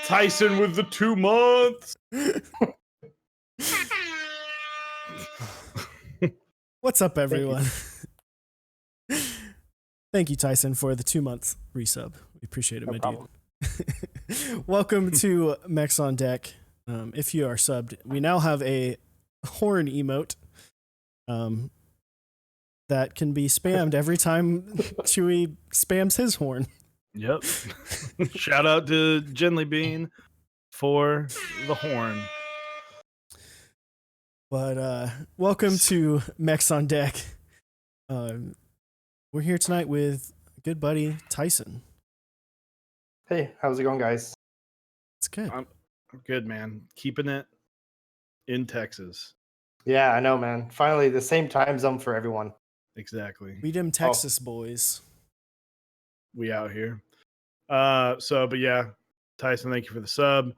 Tyson with the 2 months. What's up, everyone? Thank you, Tyson, for the 2 months resub. We appreciate it, No my problem. dude. Welcome to Mechs on Deck. If you are subbed, we now have a horn emote that can be spammed every time Chewie spams his horn. Yep. Shout out to Genly Bean for the horn. But welcome to Mechs on Deck. We're here tonight with good buddy Tyson. Hey, how's it going, guys? It's good. I'm good, man. Keeping it in Texas. Yeah, I know, man. Finally, the same time zone for everyone. Exactly. We them Texas boys. We out here. But yeah, Tyson, thank you for the sub.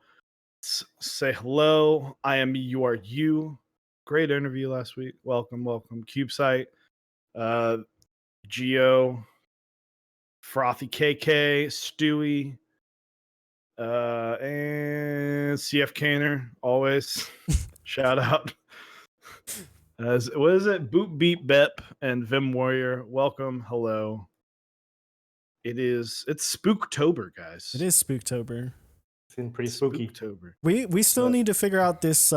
Say hello. I am me, you are you. Great interview last week. Welcome. CubeSite, Geo, Frothy KK, Stewie, and CF Canner. Always shout out. What is it? Boot Beat Bep and Vim Warrior. Welcome. Hello. It's Spooktober, guys. It is Spooktober. It's getting pretty spooky. Spooktober. We still need to figure out this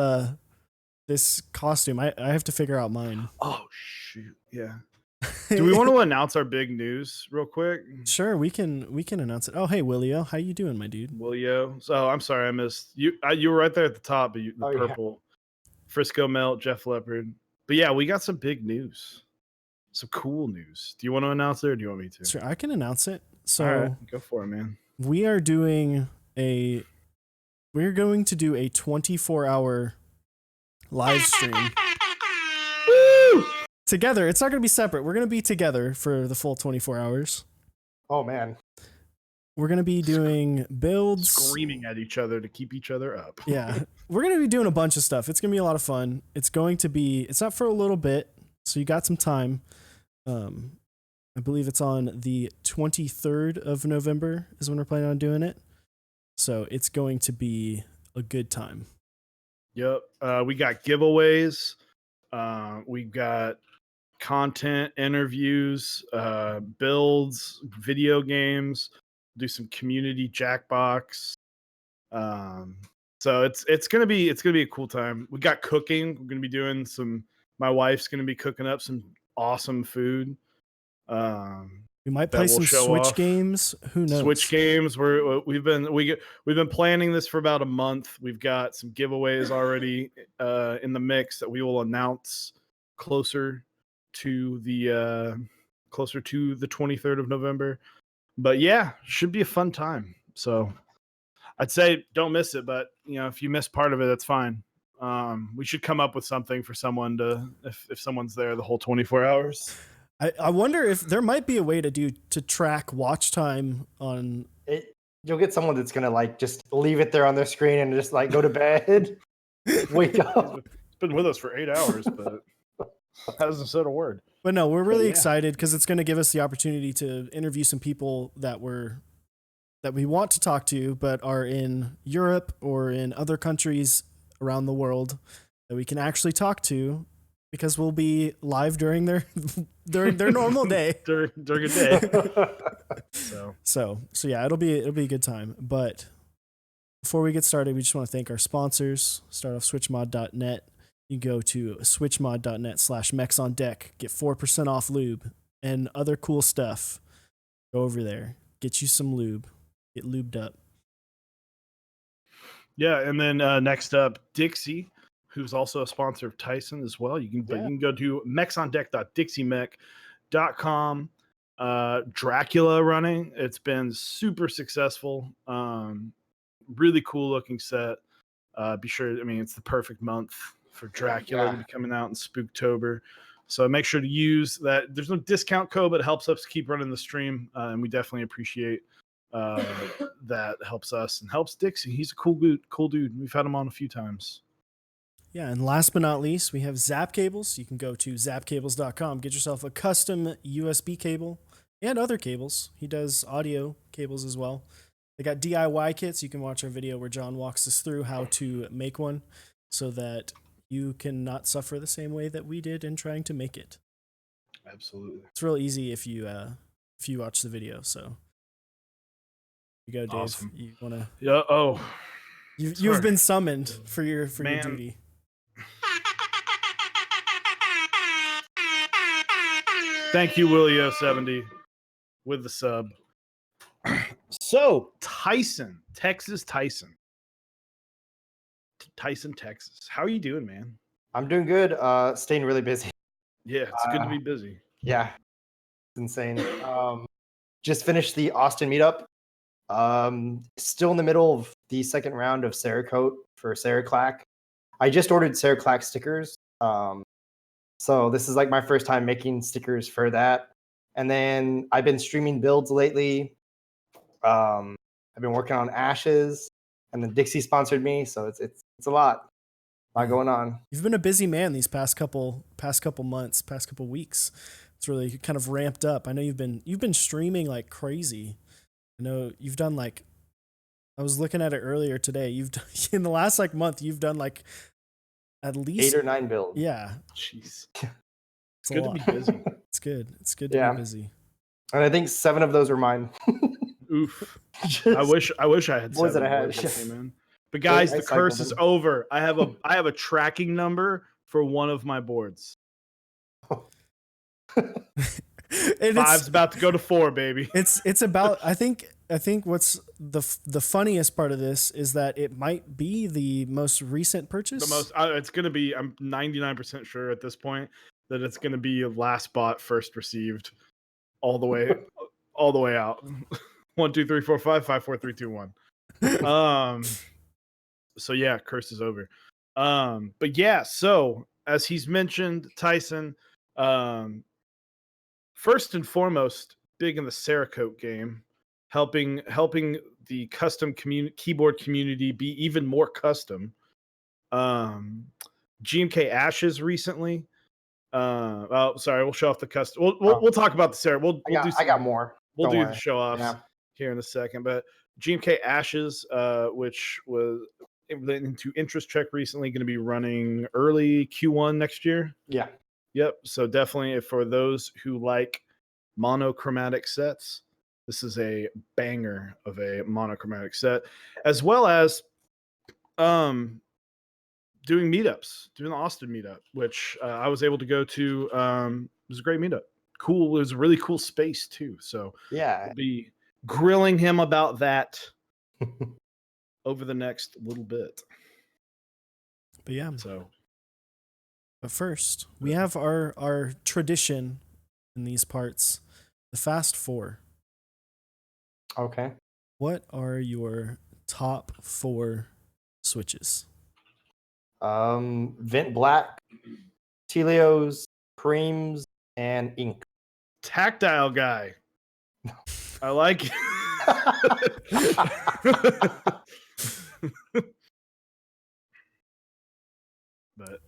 this costume. I have to figure out mine. Oh shoot. Yeah. Do we want to announce our big news real quick? Sure, we can announce it. Oh, hey, Willio, how you doing, my dude? Willio. So I'm sorry I missed you. You were right there at the top, but the purple. Frisco Melt, Jeff Leopard. But yeah, we got some big news. Some cool news. Do you want to announce it or do you want me to? Sure, I can announce it. So all right, go for it, man. We're going to do a 24-hour live stream. Woo! Together. It's not going to be separate. We're going to be together for the full 24 hours. Oh, man. We're going to be doing builds. Screaming at each other to keep each other up. Yeah. We're going to be doing a bunch of stuff. It's going to be a lot of fun. It's not for a little bit, so you got some time. I believe it's on the 23rd of November is when we're planning on doing it. So it's going to be a good time. Yep. We got giveaways. We got content, interviews, builds, video games, do some community Jackbox. So it's gonna be a cool time. We got cooking. We're gonna be doing my wife's gonna be cooking up some awesome food. We might play some Switch games. Who knows? Switch games. We've been planning this for about a month. We've got some giveaways already in the mix that we will announce closer to the 23rd of November. But yeah, should be a fun time. So I'd say don't miss it. But if you miss part of it, that's fine. We should come up with something for someone if someone's there the whole 24 hours. I wonder if there might be a way to track watch time on it. You'll get someone that's gonna just leave it there on their screen and just go to bed, wake up. It's been with us for 8 hours, but hasn't said a word. But no, we're really excited because it's going to give us the opportunity to interview some people that we want to talk to, but are in Europe or in other countries around the world that we can actually talk to. Because we'll be live during their normal day. during a day. So yeah, it'll be a good time. But before we get started, we just want to thank our sponsors. Start off switchmod.net. You go to switchmod.net/mechsondeck. Get 4% off lube and other cool stuff. Go over there. Get you some lube. Get lubed up. Yeah, and then next up, Dixie, who's also a sponsor of Tyson as well. You can go to mechsondeck.dixiemech.com. Dracula running. It's been super successful. Really cool looking set. Be sure, it's the perfect month for Dracula to be coming out in Spooktober. So make sure to use that. There's no discount code, but it helps us keep running the stream. And we definitely appreciate that. Helps us and helps Dixie. He's a cool dude. We've had him on a few times. Yeah, and last but not least, we have Zap Cables. You can go to zapcables.com, get yourself a custom USB cable and other cables. He does audio cables as well. They got DIY kits. You can watch our video where John walks us through how to make one so that you can not suffer the same way that we did in trying to make it. Absolutely. It's real easy if you watch the video. So you go, Dave. Awesome. You wanna? Yeah. Oh, You've been summoned for your Man. duty. Thank you, Willio70, with the sub. So, Tyson, Texas. Tyson, Texas. How are you doing, man? I'm doing good. Staying really busy. Yeah, it's good to be busy. Yeah, it's insane. Just finished the Austin meetup. Still in the middle of the second round of Cerakote for Ceraclack. I just ordered Ceraclack stickers. So this is like my first time making stickers for that. And then I've been streaming builds lately. I've been working on Ashes, and then Dixie sponsored me, so it's a lot going on. You've been a busy man these past couple months, past couple weeks. It's really kind of ramped up. I know you've been streaming like crazy. I know you've done like, I was looking at it earlier today. You've done, in the last like month, you've done like at least 8 or 9 builds. Yeah. Jeez. It's good to be busy. It's good. It's good to be busy. And I think 7 of those were mine. Oof. I wish I had boards 7 that I had. boards that came in. But guys, I the curse cycled is them. over. I have a tracking number for one of my boards. And Five's about to go to 4, baby. It's about I think what's the funniest part of this is that it might be the most recent purchase. The most it's going to be, I'm 99% sure at this point that it's going to be last bought, first received, all the way out. 1 2 3 4 5 5 4 3 2 1. So yeah, curse is over. But yeah, so as he's mentioned, Tyson, first and foremost, big in the Cerakote game, helping the custom keyboard community be even more custom. GMK Ashes recently. Oh, sorry, we'll show off the custom. We'll talk about the Cerakote. I got more. We'll Don't do worry. the show offs here in a second. But GMK Ashes, which was into interest check recently, going to be running early Q1 next year. Yeah. Yep. So definitely for those who like monochromatic sets, this is a banger of a monochromatic set, as well as doing meetups, doing the Austin meetup, which I was able to go to. It was a great meetup. Cool. It was a really cool space too. So yeah, we'll be grilling him about that over the next little bit. But yeah. But first, we have our tradition in these parts, the Fast Four. Okay. What are your top 4 switches? Vent Black, Telios, Creams, and Ink. Tactile guy. I like it. But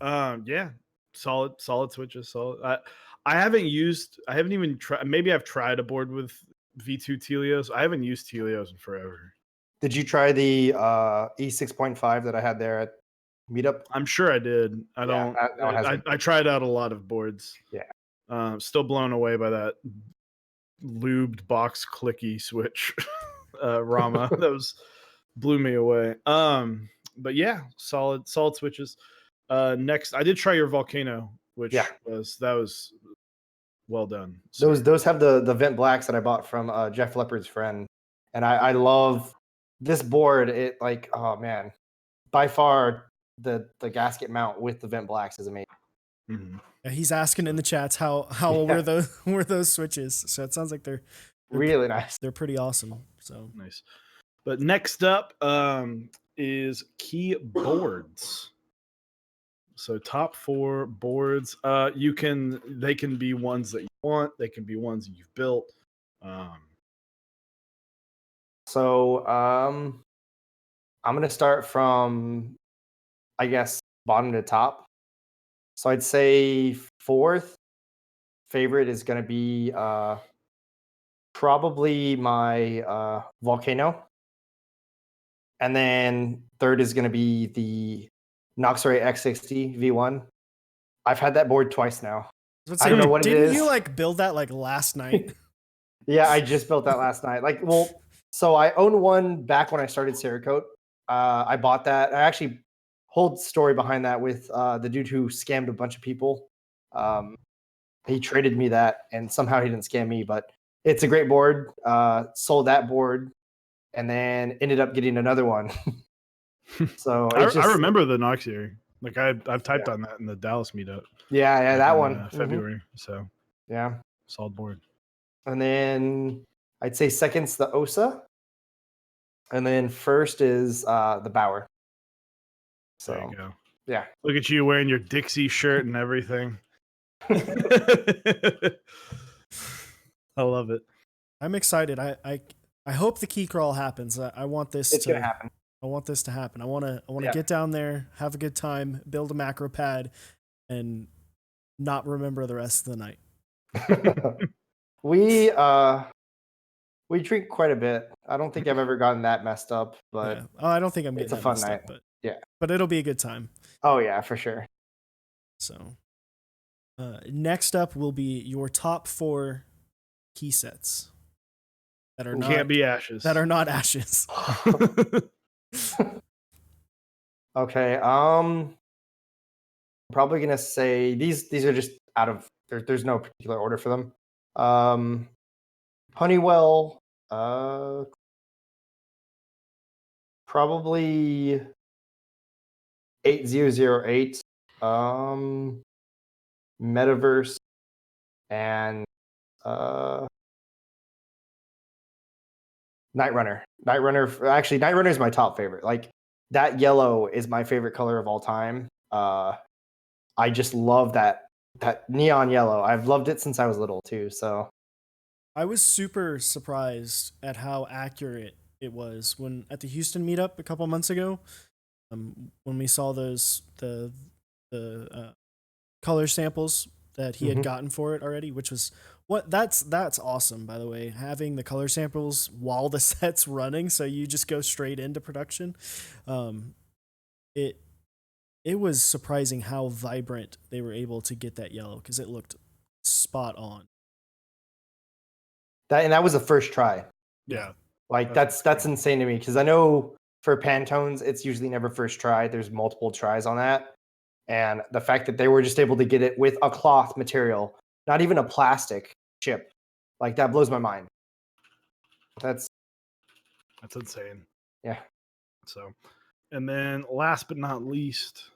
yeah, solid switches. Solid. I haven't even tried. Maybe I've tried a board with V2 Telios. I haven't used Telios in forever. Did you try the E6.5 that I had there at Meetup? I'm sure I did. I tried out a lot of boards. Yeah. Still blown away by that lubed box clicky switch. Rama. That blew me away. But yeah, solid switches. Next, I did try your Volcano, which was well done. So those have the Vent Blacks that I bought from Jeff Leopard's friend, and I love this board. It like, oh man, by far the gasket mount with the Vent Blacks is amazing. Mm-hmm. He's asking in the chats how were those switches. So it sounds like they're really nice. They're pretty awesome. So nice. But next up is keyboards. So top 4 boards. They can be ones that you want. They can be ones that you've built. So I'm gonna start from, I guess, bottom to top. So I'd say 4th favorite is gonna be probably my Volcano. And then third is going to be the Noxray X60 V1. I've had that board twice now. I don't know what it is. Didn't you like build that like last night? Yeah, I just built that last night. So I owned one back when I started Cerakote. I bought that. I actually whole story behind that with the dude who scammed a bunch of people. He traded me that, and somehow he didn't scam me. But it's a great board. Sold that board, and then ended up getting another one. So I remember the Noxier. Like I've typed on that in the Dallas meetup. Yeah, that one. February. So yeah, solid board. And then I'd say second's the Osa, and then first is the Bauer. So there you go. Yeah, look at you wearing your Dixie shirt and everything. I love it. I'm excited. I hope the key crawl happens. I want this it's to gonna happen. I want this to happen. I want to get down there, have a good time, build a macro pad, and not remember the rest of the night. We drink quite a bit. I don't think I've ever gotten that messed up, but yeah. I don't think I'm getting it's a that fun messed night. up, but yeah, but it'll be a good time. Oh yeah, for sure. So next up will be your top 4 key sets that are can't be ashes. That are not ashes. Okay. I'm probably gonna say these are just out of there's no particular order for them. Honeywell, probably 8008, Metaverse, and Night Runner. Actually, Night Runner is my top favorite. Like that yellow is my favorite color of all time. I just love that neon yellow. I've loved it since I was little too. So I was super surprised at how accurate it was when at the Houston meetup a couple months ago. When we saw those the color samples that he had gotten for it already, which was that's awesome, by the way, having the color samples while the set's running, so you just go straight into production. It was surprising how vibrant they were able to get that yellow, because it looked spot on. That was the first try. Yeah, like that's insane to me, because I know for Pantones it's usually never first try. There's multiple tries on that. And the fact that they were just able to get it with a cloth material, not even a plastic chip, like that blows my mind. That's insane. Yeah. So, and then last but not least,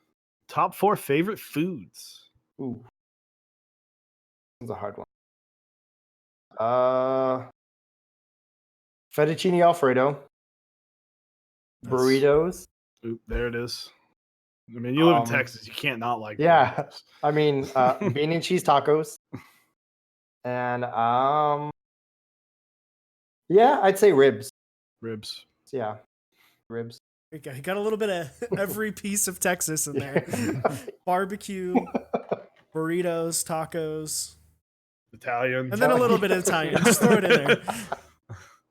top 4 favorite foods. Ooh, that's a hard one. Fettuccine Alfredo, burritos. Oop, there it is. I mean, you live in Texas. You can't not like burritos. I mean, bean and cheese tacos. And yeah, I'd say ribs. Yeah, ribs. You got a little bit of every piece of Texas in there. Barbecue, burritos, tacos, Italian, and then a little bit of Italian. Just throw it in there.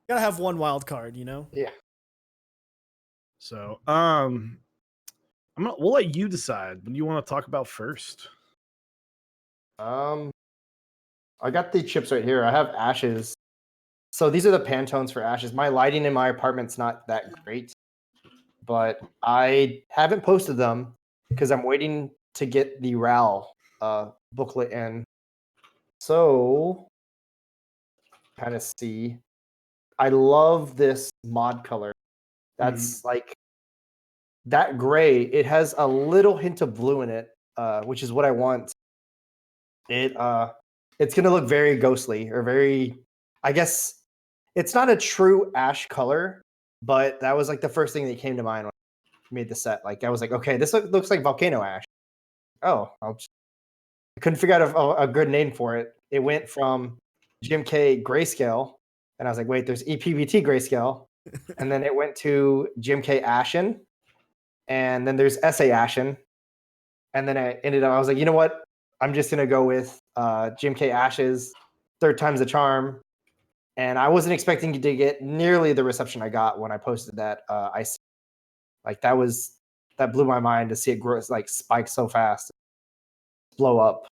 Gotta have one wild card, you know? Yeah. So, we'll let you decide what you want to talk about first. I got the chips right here. I have ashes. So these are the Pantones for ashes. My lighting in my apartment's not that great, but I haven't posted them because I'm waiting to get the RAL booklet in. So, kind of see. I love this mod color. That's like that gray. It has a little hint of blue in it, which is what I want. It's gonna look very ghostly or very. I guess it's not a true ash color, but that was like the first thing that came to mind when I made the set. Like I was like, okay, this looks like volcano ash. Oh, I couldn't figure out a good name for it. It went from GMK grayscale, and I was like, wait, there's EPBT grayscale, and then it went to GMK ashen, and then there's SA ashen, and then I was like, you know what? I'm just gonna go with GMK ashes, third time's the charm. And I wasn't expecting to get nearly the reception I got when I posted that ice Like that blew my mind to see it grow, like spike so fast, blow up.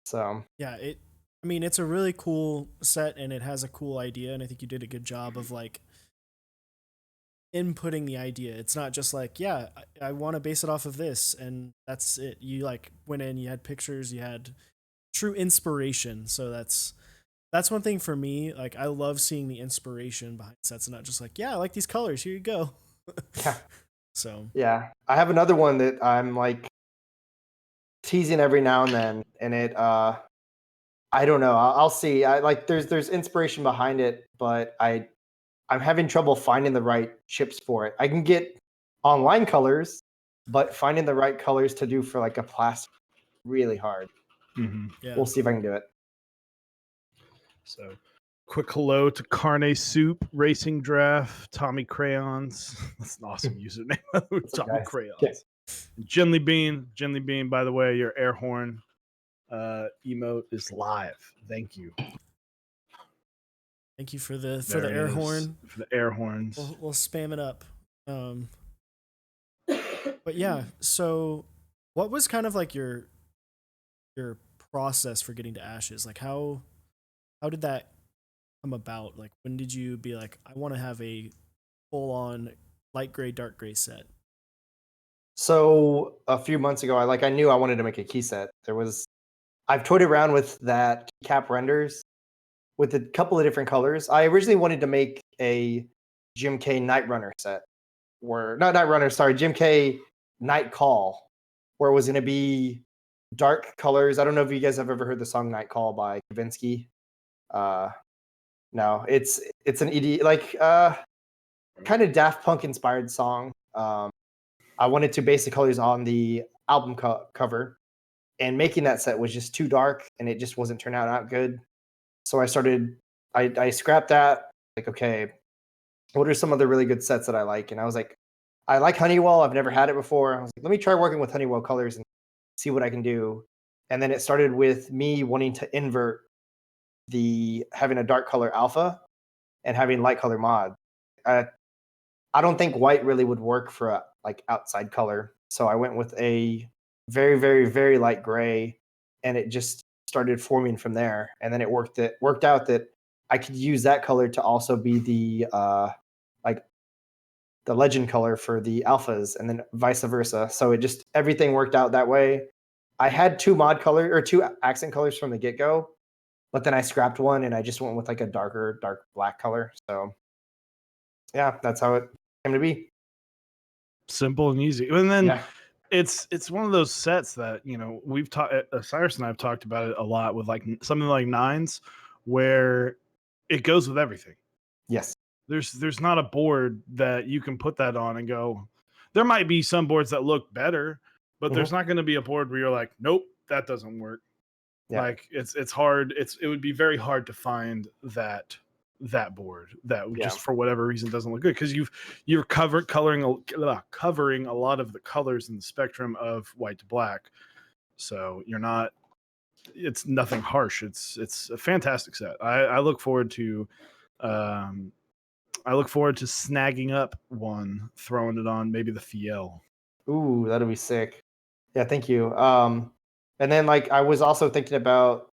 So Yeah, I mean, it's a really cool set and it has a cool idea, and I think you did a good job of like inputting the idea. It's not just like, yeah, I want to base it off of this and that's it. You like went in, you had pictures, you had true inspiration. So that's one thing for me. Like I love seeing the inspiration behind sets and not just like, yeah, I like these colors. Here you go. yeah, So yeah. I have another one that I'm like teasing every now and then, and it I don't know. I'll see. I like there's inspiration behind it, but I'm having trouble finding the right chips for it. I can get online colors, but finding the right colors to do for like a plastic really hard. yeah, We'll see if I can do it. So, quick hello to Carne Soup Racing Draft, Tommy Crayons. That's an awesome username. What's up, Tommy guys? Crayons. Yeah. Ginley Bean, by the way, your air horn emote is live. Thank you. thank you for the There it air is, horn. for the air horns. We'll spam it up. But yeah, so what was kind of like your process for getting to Ashes? Like how did that come about? Like when did you be like, I want to have a full on light gray, dark gray set? So a few months ago, I knew I wanted to make a key set. I've toyed around with that cap renders with a couple of different colors. I originally wanted to make a Jim K Night Runner set, where not Night Runner, sorry, Jim K Night Call, where it was going to be dark colors. I don't know if you guys have ever heard the song Night Call by Kavinsky. No, it's an ED kind of Daft Punk inspired song. I wanted to base the colors on the album cover, and making that set was just too dark, and it just wasn't turning out good. So I scrapped that. Like, okay, what are some other really good sets that I like? And I was like, I like Honeywell. I've never had it before. I was like, let me try working with Honeywell colors and see what I can do. And then it started with me wanting to invert having a dark color alpha and having light color mod. I don't think white really would work for a like outside color. So I went with a very, very, very light gray, and it just started forming from there. And then it worked out that I could use that color to also be like the legend color for the alphas, and then vice versa. So it just everything worked out that way. I had two accent colors from the get go, but then I scrapped one and I just went with like a dark black color. So yeah, that's how it came to be. Simple and easy. And then Yeah. it's one of those sets that we've talked. Cyrus and I have talked about it a lot with like something like nines, where it goes with everything. Yes. There's not a board that you can put that on and go. There might be some boards that look better, but there's not going to be a board where you're like, nope, that doesn't work. Yeah. Like it's hard. It would be very hard to find that board that just for whatever reason doesn't look good, because you're covering a lot of the colors in the spectrum of white to black. So you're not. It's nothing harsh. It's a fantastic set. I look forward to. I look forward to snagging up one, throwing it on maybe the Fiel. Ooh, that'll be sick. Yeah, thank you. And then like I was also thinking about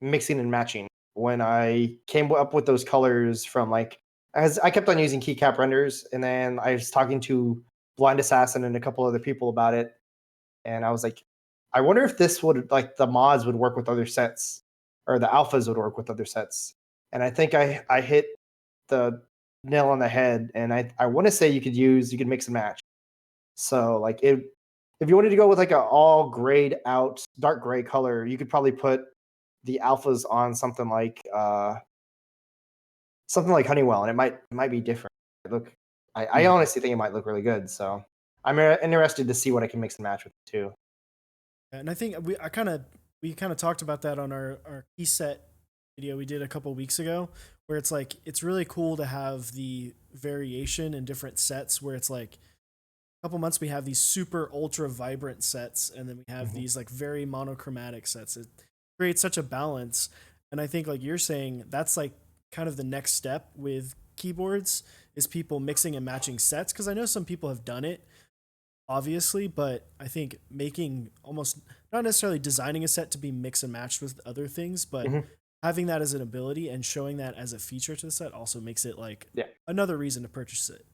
mixing and matching when I came up with those colors from like as I kept on using keycap renders, and then I was talking to Blind Assassin and a couple other people about it, and I was like, I wonder if this would like the mods would work with other sets, or the alphas would work with other sets. And I think I hit the nail on the head, and I want to say you could mix and match. So like if you wanted to go with like a all grayed out dark gray color, you could probably put the alphas on something like Honeywell, and it might be different. I honestly think it might look really good. So I'm interested to see what I can mix and match with it too. And I think we kind of talked about that on our key set video we did a couple weeks ago, where it's like it's really cool to have the variation in different sets, where it's like a couple months we have these super ultra vibrant sets, and then we have these like very monochromatic sets. It creates such a balance. And I think like you're saying, that's like kind of the next step with keyboards, is people mixing and matching sets, because I know some people have done it, obviously, but I think making almost not necessarily designing a set to be mix and matched with other things, but having that as an ability and showing that as a feature to the set also makes it like another reason to purchase it.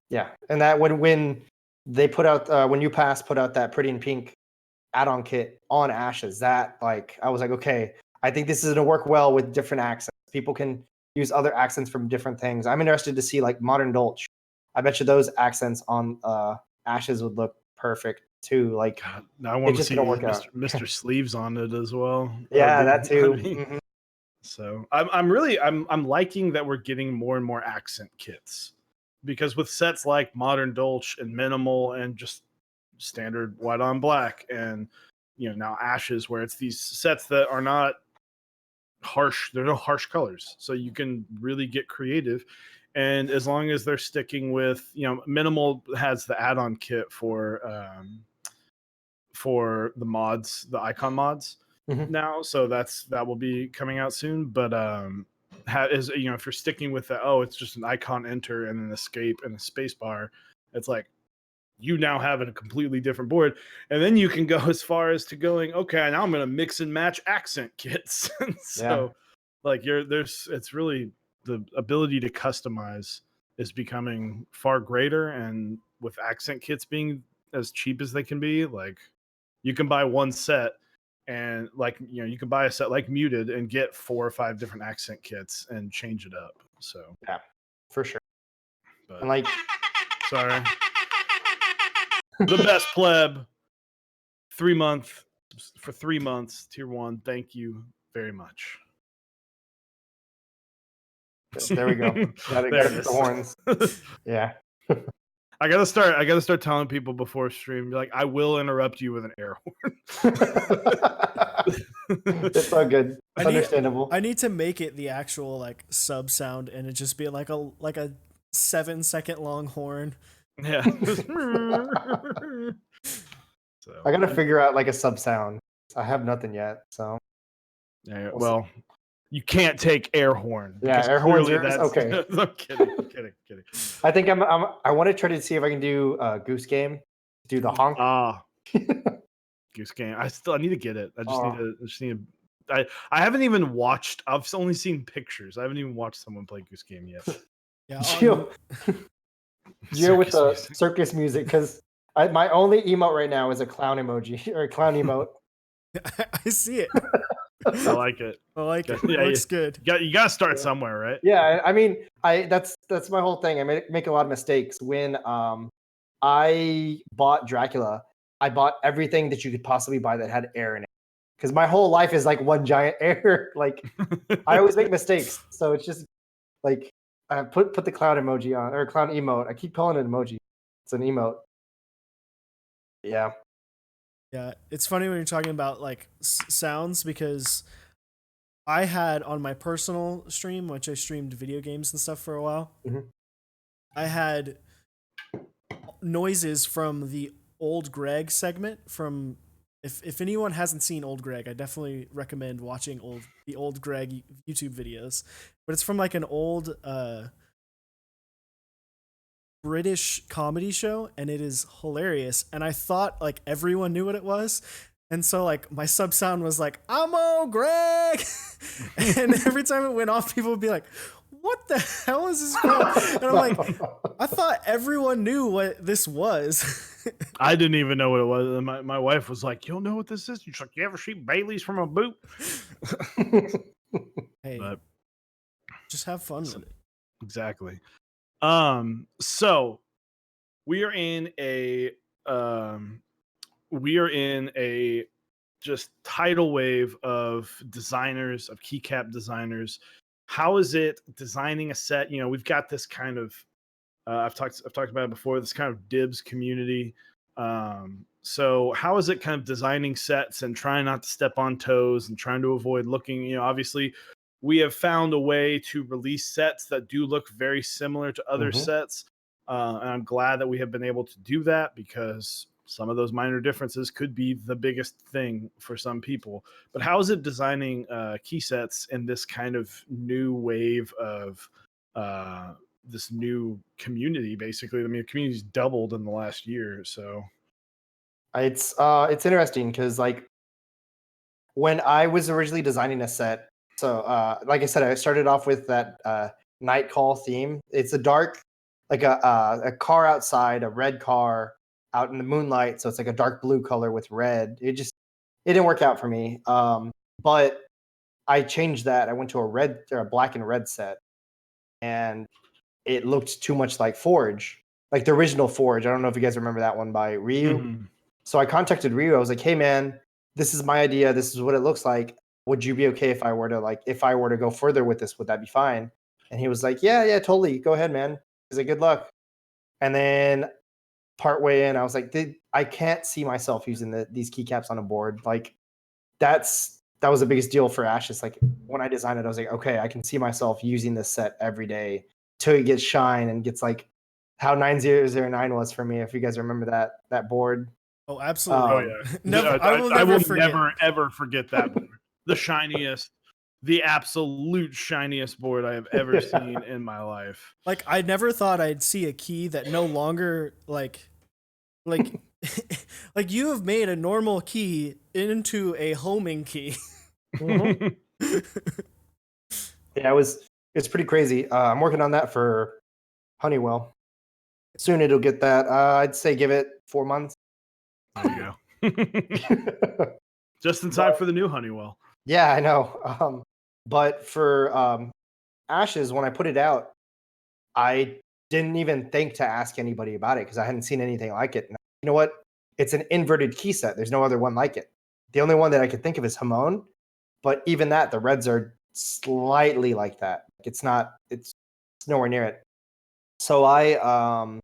Yeah, and that when they put out when UPass put out that Pretty in Pink add-on kit on Ashes, that like I was like, okay, I think this is gonna work well with different accents. People can use other accents from different things. I'm interested to see like Modern Dolch. I bet you those accents on Ashes would look perfect too. Like, God, I want to see Mr. Sleeves on it as well. Yeah, that too. So I'm liking that we're getting more and more accent kits, because with sets like Modern Dolch and Minimal and just standard white on black, and now Ashes, where it's these sets that are not harsh, there are no harsh colors, so you can really get creative. And as long as they're sticking with, Minimal has the add-on kit for the mods, the icon mods now, so that will be coming out soon. But if you're sticking with that, it's just an icon enter and an escape and a space bar, it's like you now have a completely different board. And then you can go as far as to going, okay, now I'm going to mix and match accent kits. So like it's really, the ability to customize is becoming far greater, and with accent kits being as cheap as they can be, like you can buy one set, and like you can buy a set like Muted and get 4 or 5 different accent kits and change it up. So yeah, for sure. But, and like, sorry, the best pleb, 3 month for 3 months, tier 1. Thank you very much. There we go. Gotta put the horns. Yeah. I gotta start telling people before stream, like, I will interrupt you with an air horn. It's all good. It's understandable. I need to make it the actual like sub sound, and it just be like a 7-second long horn. Yeah. So I gotta figure out like a sub sound. I have nothing yet, so. Yeah, well, you can't take air horn. Yeah, air horn's yours? That's okay. I'm kidding. I think I want to try to see if I can do Goose Game. Do the honk. Goose Game. I need to get it. I just need to. I haven't even watched. I've only seen pictures. I haven't even watched someone play Goose Game yet. Yeah, Gio with the circus music, because my only emote right now is a clown emoji or a clown emote. I see it. I like it. I like it. It looks good. You got to start somewhere, right? Yeah, I mean, that's my whole thing. I make a lot of mistakes. When I bought Dracula, I bought everything that you could possibly buy that had air in it, because my whole life is like one giant air. Like, I always make mistakes, so it's just like I put the clown emoji on, or clown emote. I keep calling it emoji. It's an emote. Yeah. Yeah, it's funny when you're talking about like sounds, because I had on my personal stream, which I streamed video games and stuff for a while, I had noises from the Old Greg segment from. If anyone hasn't seen Old Greg, I definitely recommend watching the Old Greg YouTube videos. But it's from like an old British comedy show, and it is hilarious. And I thought like everyone knew what it was. And so like my sub sound was like, "I'm old Greg." And every time it went off, people would be like, "What the hell is this from?" And I'm like, I thought everyone knew what this was. I didn't even know what it was. And my wife was like, "You don't know what this is?" She's like, "You ever see Bailey's from a boot?" Hey, but just have fun with it. Exactly. So we are in a just tidal wave of designers, of keycap designers. How is it designing a set? We've got this kind of I've talked about it before, this kind of dibs community. So how is it kind of designing sets and trying not to step on toes and trying to avoid looking, obviously we have found a way to release sets that do look very similar to other sets. And I'm glad that we have been able to do that, because some of those minor differences could be the biggest thing for some people. But how is it designing key sets in this kind of new wave of this new community. Basically, I mean, the community's doubled in the last year. So It's interesting because like when I was originally designing a set, so like I said, I started off with that night call theme. It's a dark, like a car outside, a red car out in the moonlight. So it's like a dark blue color with red. It didn't work out for me. But I changed that. I went to a red or a black and red set, and it looked too much like Forge, like the original Forge. I don't know if you guys remember that one by Ryu. Mhm. So I contacted Ryu. I was like, "Hey man, this is my idea. This is what it looks like. Would you be okay if I were to go further with this? Would that be fine?" And he was like, "Yeah, totally. Go ahead, man." He's like, "Good luck." And then partway in, I was like, I can't see myself using these keycaps on a board. Like that was the biggest deal for Ashes. Like when I designed it, I was like, okay, I can see myself using this set every day till it gets shine and gets like how 9009 was for me. If you guys remember that board. Oh, absolutely. Oh Um, yeah, Never, I will I never will forget. never ever forget that board. The shiniest, the absolute shiniest board I have ever seen in my life. Like I never thought I'd see a key that no longer like like you have made a normal key into a homing key. Mhm. Yeah, it's pretty crazy. I'm working on that for Honeywell. Soon it'll get that. I'd say give it 4 months. There you go. Just in time for the new Honeywell. Yeah, I know. But for Ashes, when I put it out, I didn't even think to ask anybody about it because I hadn't seen anything like it. And you know what? It's an inverted key set. There's no other one like it. The only one that I could think of is Hamon, but even that, the reds are slightly like that. It's nowhere near it. So I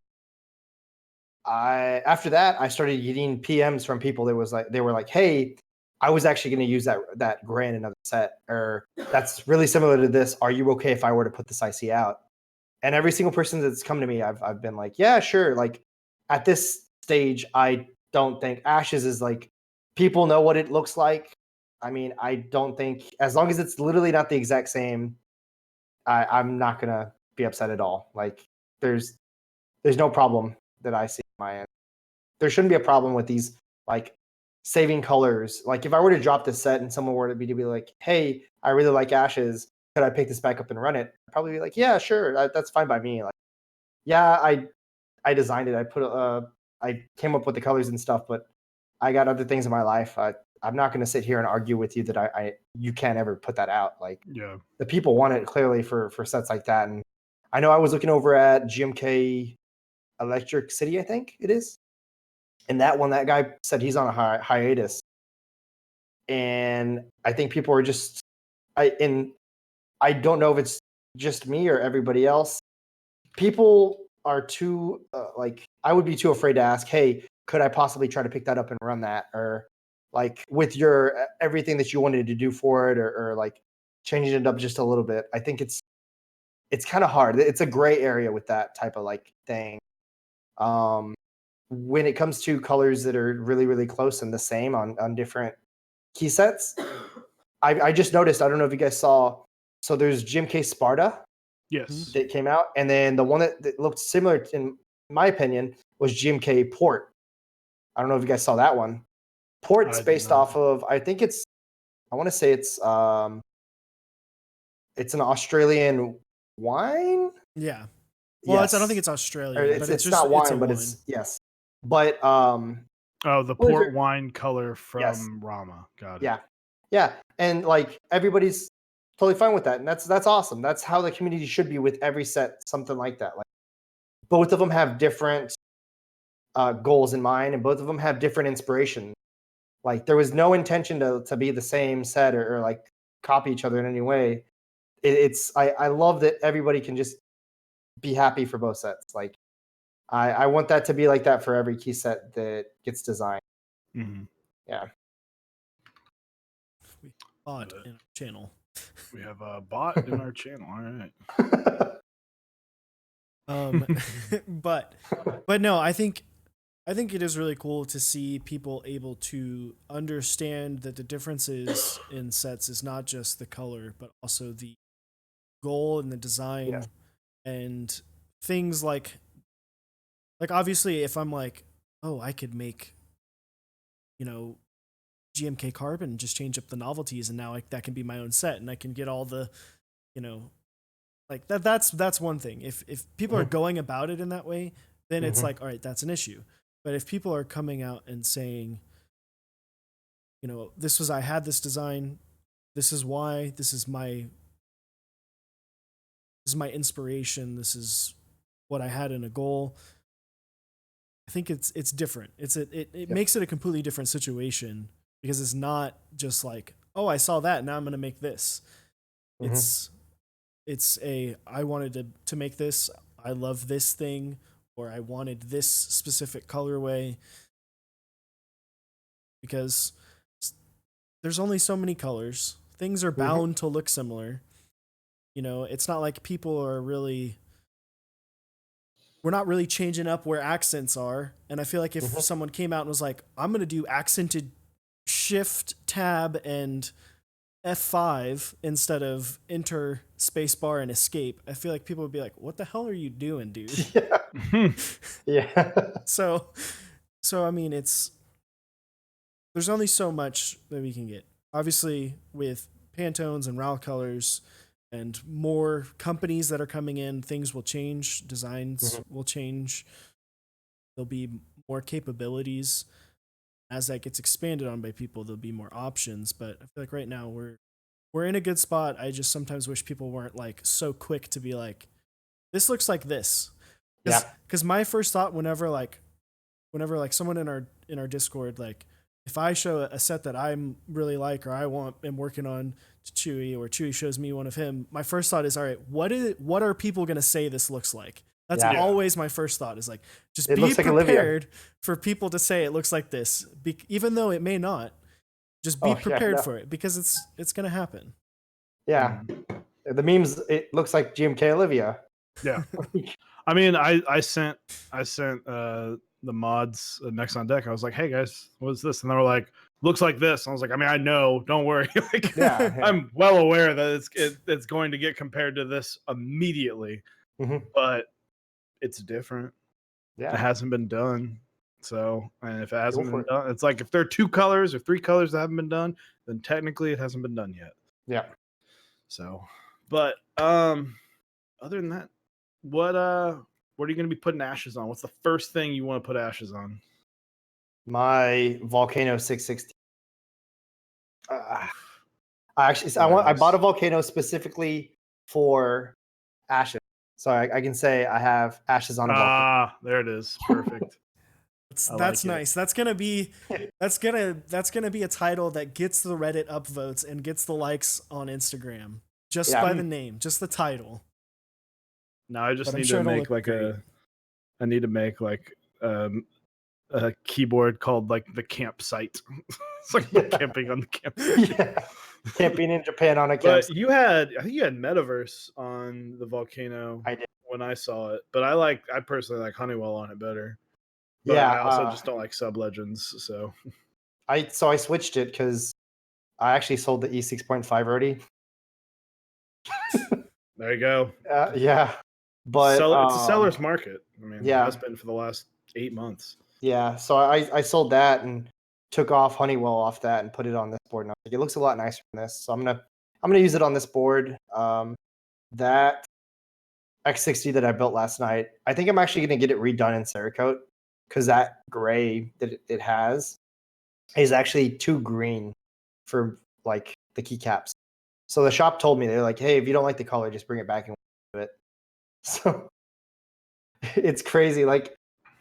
after that I started getting PMs from people that was like they were like, "Hey, I was actually going to use that gray in another set, or that's really similar to this. Are you okay if I were to put this IC out?" And every single person that's come to me, I've been like, "Yeah, sure." Like at this stage, I don't think Ashes is like people know what it looks like. I mean, I don't think as long as it's literally not the exact same, I'm not gonna be upset at all. Like there's no problem that I see on my end. There shouldn't be a problem with these like saving colors. Like if I were to drop this set and someone were to be like, "Hey, I really like Ashes. Could I pick this back up and run it?" I'd probably be like, "Yeah, sure. That's fine by me." Like, yeah, I designed it. I came up with the colors and stuff, but I got other things in my life. I'm not going to sit here and argue with you that you can't ever put that out. Like Yeah. the people want it clearly for sets like that. And I know I was looking over at GMK Electric City, I think it is. And that one, that guy said he's on a hiatus. And I think people are just, I don't know if it's just me or everybody else. People are too, like, I would be too afraid to ask, "Hey, could I possibly try to pick that up and run that?" Or like with your everything that you wanted to do for it, or like changing it up just a little bit. I think it's kind of hard. It's a gray area with that type of like thing. When it comes to colors that are really, really close and the same on different key sets, I just noticed, I don't know if you guys saw, so there's GMK Sparta Yes. that came out, and then the one that looked similar, in my opinion, was GMK Port. I don't know if you guys saw that one. Port's I did based not. off of, I want to say it's an Australian wine. Yeah. Well, I don't think Yes. it's Or Australian, but it's just not it's a wine, but wine. it's yes. But Oh, the what is port it? wine color Yes. from Rama. Got it. Yeah. Yeah. And like everybody's totally fine with that. And that's awesome. That's how the community should be with every set, something like that. Like both of them have different goals in mind, and both of them have different inspiration. Like there was no intention to be the same set, or like copy each other in any way. I love that everybody can just be happy for both sets. Like I want that to be like that for every key set that gets designed. Mhm. Yeah. We bought in our channel. We have a bot in our channel. All right. But no, I think it is really cool to see people able to understand that the differences in sets is not just the color, but also the goal and the design Yes. and things like obviously if I'm like, oh, I could make, you know, GMK Carbon, just change up the novelties, and now that can be my own set, and I can get all the, you know, like that's one thing. If people are going about it in that way, then it's like, all right, that's an issue. But if people are coming out and saying, you know, I had this design, this is why, this is my inspiration, this is what I had in a goal, I think it's different. It makes it a completely different situation, because it's not just like, oh, I saw that, now I'm going to make this. It's I wanted to make this, I love this thing, or I wanted this specific colorway, because there's only so many colors. Things are bound to look similar. You know, it's not like we're not really changing up where accents are. And I feel like if someone came out and was like, I'm going to do accented shift, tab, and F5 instead of enter, spacebar, and escape, I feel like people would be like, what the hell are you doing, dude? Yeah. So I mean, there's only so much that we can get. Obviously, with Pantones and RAL colors and more companies that are coming in, things will change, designs will change. There'll be more capabilities. As that gets expanded on by people, there'll be more options. But I feel like right now we're in a good spot. I just sometimes wish people weren't like so quick to be like, this looks like this. Because my first thought whenever someone in our Discord, like, if I show a set that I'm really like, or am working on to Chewy, or Chewy shows me one of him, my first thought is, all right, what are people going to say this looks like? That's always my first thought, is like, just be prepared for people to say it looks like this, even though it may not. Just be prepared for it, because it's going to happen. Yeah. The memes, it looks like GMK Olivia. Yeah. I mean, I sent the mods next on deck. I was like, hey guys, what is this? And they were like, looks like this. And I was like, I mean, I know, don't worry. Like, I'm well aware that it's going to get compared to this immediately, but it's different. It hasn't been done. So, and if it hasn't been done, it's like if there are 2 colors or 3 colors that haven't been done, then technically it hasn't been done yet. Yeah. So, but other than that, what are you going to be putting ashes on? What's the first thing you want to put ashes on? My Volcano 660. I bought a Volcano specifically for ashes, so I can say I have ashes on a Volcano. There it is. Perfect. That's nice. That's gonna be a title that gets the Reddit upvotes and gets the likes on Instagram just by the name, just the title. No, I just need to make like I need to make like a keyboard called like the campsite. It's like camping on the campsite. Camping in Japan on a campsite. But I think you had Metaverse on the Volcano. I did when I saw it, but I personally like Honeywell on it better. But I also just don't like Sub Legends, so I switched it because I actually sold the E6.5 already. There you go. Yeah, but it's a seller's market. I mean, it has been for the last 8 months. Yeah, so I sold that and took off Honeywell off that and put it on this board. And I was like, it looks a lot nicer than this, so I'm gonna use it on this board. That X60 that I built last night, I think I'm actually gonna get it redone in Cerakote, because that gray that it has is actually too green for like the keycaps. So the shop told me, they're like, hey, if you don't like the color, just bring it back and we'll do it. So it's crazy. Like,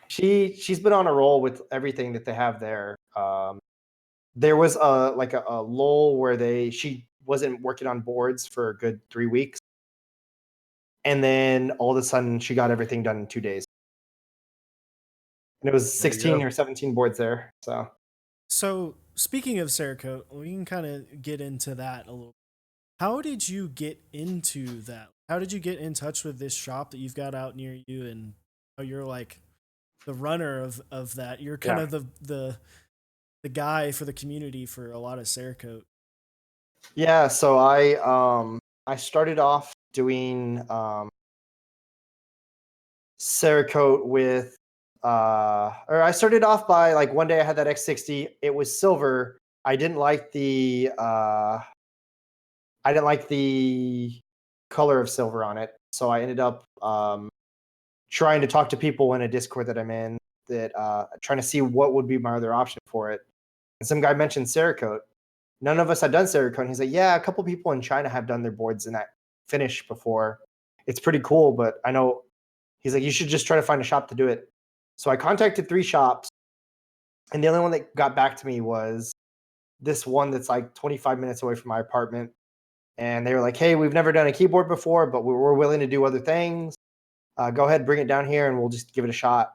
she's been on a roll with everything that they have there. There was a lull where she wasn't working on boards for a good 3 weeks, and then all of a sudden she got everything done in 2 days, and it was 16 or 17 boards there. So speaking of Cerakote, we can kind of get into that a little. How did you get into that? How did you get in touch with this shop that you've got out near you, and how you're like the runner of that? You're kind of the guy for the community for a lot of Cerakote. Yeah, so I started off doing Cerakote with or I started off by like one day I had that X60. It was silver. I didn't like the color of silver on it. So I ended up trying to talk to people in a Discord that I'm in that trying to see what would be my other option for it. And some guy mentioned Cerakote. None of us had done Cerakote. He's like, yeah, a couple people in China have done their boards in that finish before. It's pretty cool, but I know he's like, you should just try to find a shop to do it. So I contacted 3 shops, and the only one that got back to me was this one that's like 25 minutes away from my apartment. And they were like, hey, we've never done a keyboard before, but we're willing to do other things. Go ahead, bring it down here, and we'll just give it a shot.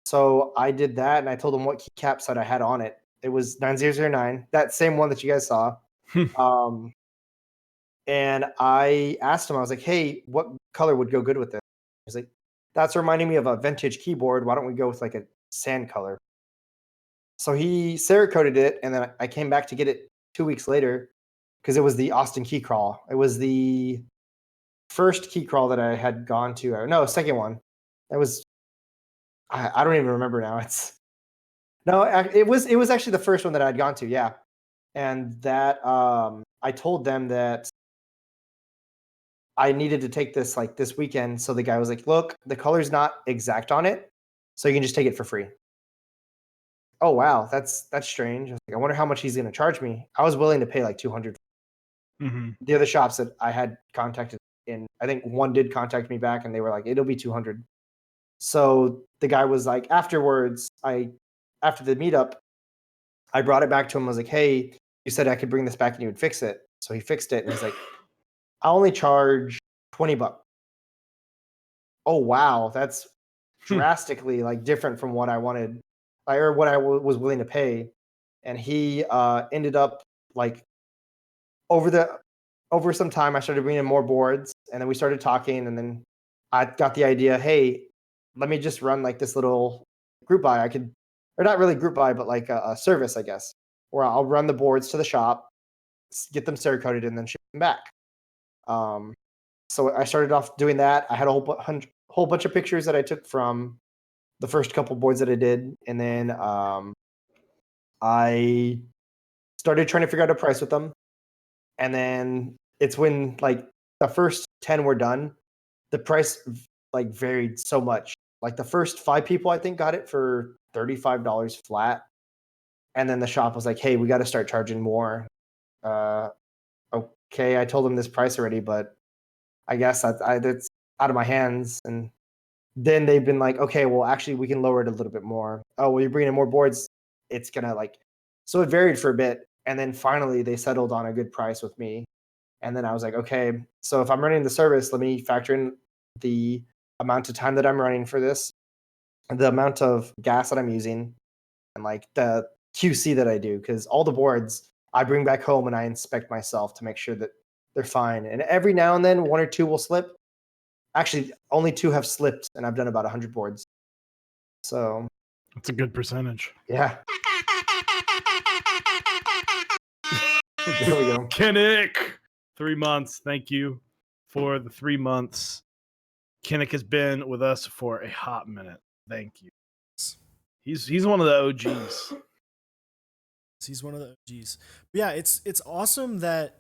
So I did that, and I told them what keycap set I had on it. It was 9009, that same one that you guys saw. And I asked him, I was like, hey, what color would go good with this? He's like, that's reminding me of a vintage keyboard. Why don't we go with like a sand color? So he Cerakoted it, and then I came back to get it 2 weeks later because it was the Austin key crawl. It was the first key crawl that I had gone to. Or no, second one. That was I don't even remember now. It was actually the first one that I'd gone to. Yeah, and that I told them that I needed to take this like this weekend. So the guy was like, look, the color's not exact on it, so you can just take it for free. Oh wow, that's strange. I was like, I wonder how much he's gonna charge me. I was willing to pay like 200. Mm-hmm. The other shops that I had contacted, and I think one did contact me back, and they were like, it'll be 200. So the guy was like, afterwards, after the meetup, I brought it back to him. I was like, hey, you said I could bring this back and you would fix it. So he fixed it, and he's like, I only charge $20. Oh wow, that's drastically like different from what I wanted, or what I was willing to pay. And he ended up like over some time, I started bringing in more boards, and then we started talking, and then I got the idea, hey, let me just run like this little group buy. I could, or not really group buy, but like a service, I guess, where I'll run the boards to the shop, get them Cerakoted, and then ship them back. So I started off doing that. I had a whole bunch of pictures that I took from the first couple boards that I did, and then I started trying to figure out a price with them. And then it's when like the first 10 were done, the price like varied so much. Like the first 5 people I think got it for $35 flat. And then the shop was like, hey, we got to start charging more. Okay, I told them this price already, but I guess that's out of my hands. And then they've been like, okay, well, actually, we can lower it a little bit more. Oh, well, you're bringing in more boards. It's gonna like, so it varied for a bit, and then finally they settled on a good price with me. And then I was like, okay, so if I'm running the service, let me factor in the amount of time that I'm running for this, the amount of gas that I'm using, and like the QC that I do, because all the boards I bring back home and I inspect myself to make sure that they're fine. And every now and then, 1 or 2 will slip. Actually, only 2 have slipped, and I've done about 100 boards. So That's a good percentage. yeah. There we go. Kinnick, 3 months. Thank you for the 3 months. Kinnick has been with us for a hot minute. Thank you. He's one of the OGs. He's one of the OGs. But yeah, it's awesome that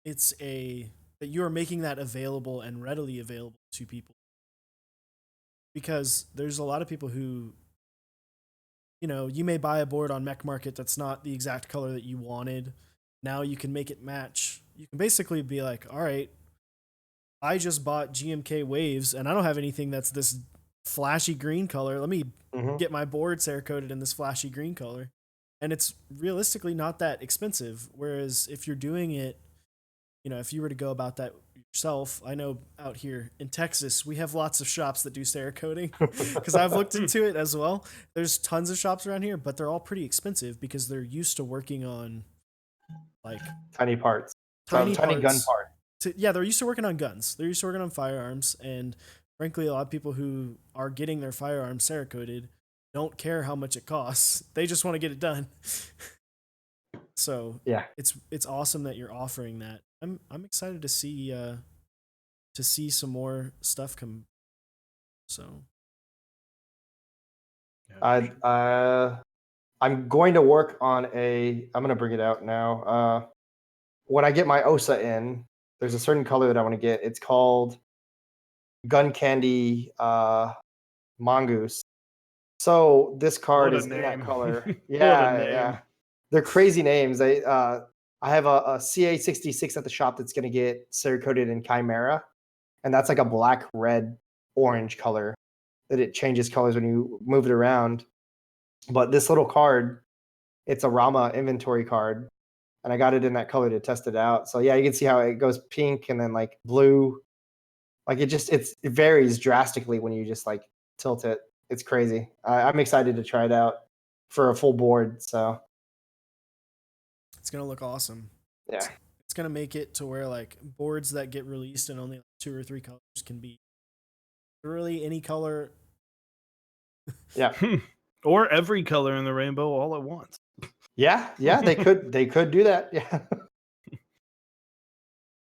that you are making that available and readily available to people. Because there's a lot of people who, you may buy a board on Mech Market that's not the exact color that you wanted. Now you can make it match. You can basically be like, all right, I just bought GMK Waves and I don't have anything that's this flashy green color. Let me get my board Cerakoted in this flashy green color. And it's realistically not that expensive. Whereas if you're doing it, if you were to go about that yourself, I know out here in Texas, we have lots of shops that do Cerakoting because I've looked into it as well. There's tons of shops around here, but they're all pretty expensive because they're used to working on like tiny parts, tiny gun part. They're used to working on guns. They're used to working on firearms. And frankly, a lot of people who are getting their firearms Cerakoted don't care how much it costs. They just want to get it done. So yeah, it's awesome that you're offering that. I'm excited to see some more stuff come. So I'm going to work on I'm going to bring it out now. When I get my OSA in, there's a certain color that I want to get. It's called Gun Candy Mongoose. So this card What a is in that name. color. What a Yeah, name. yeah. They're crazy names. I have a CA66 at the shop that's going to get Cerakoted in Chimera, and that's like a black, red, orange color that it changes colors when you move it around. But this little card, it's a Rama inventory card, and I got it in that color to test it out. So yeah, you can see how it goes pink and then like blue. Like it varies drastically when you just like tilt it. It's crazy. I'm excited to try it out for a full board. So It's gonna look awesome. yeah, It's gonna make it to where like boards that get released in only like 2 or 3 colors can be really any color. yeah, Or every color in the rainbow all at once. yeah. They could do that. Yeah.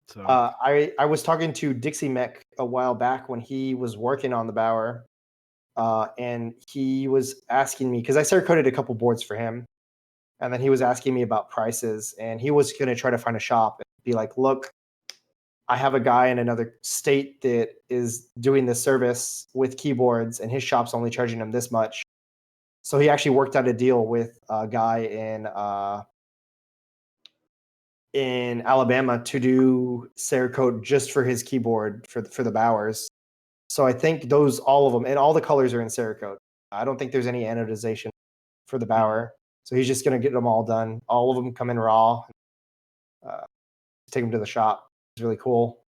So I was talking to Dixie Mech a while back when he was working on the Bower, and he was asking me because I started coded a couple boards for him, and then he was asking me about prices, and he was going to try to find a shop and be like, "Look, I have a guy in another state that is doing this service with keyboards, and his shop's only charging him this much." So he actually worked out a deal with a guy in Alabama to do Cerakote just for his keyboard for the Bowers. So I think all of them, and all the colors are in Cerakote. I don't think there's any anodization for the Bower. So he's just going to get them all done. All of them come in raw. Take them to the shop. It's really cool.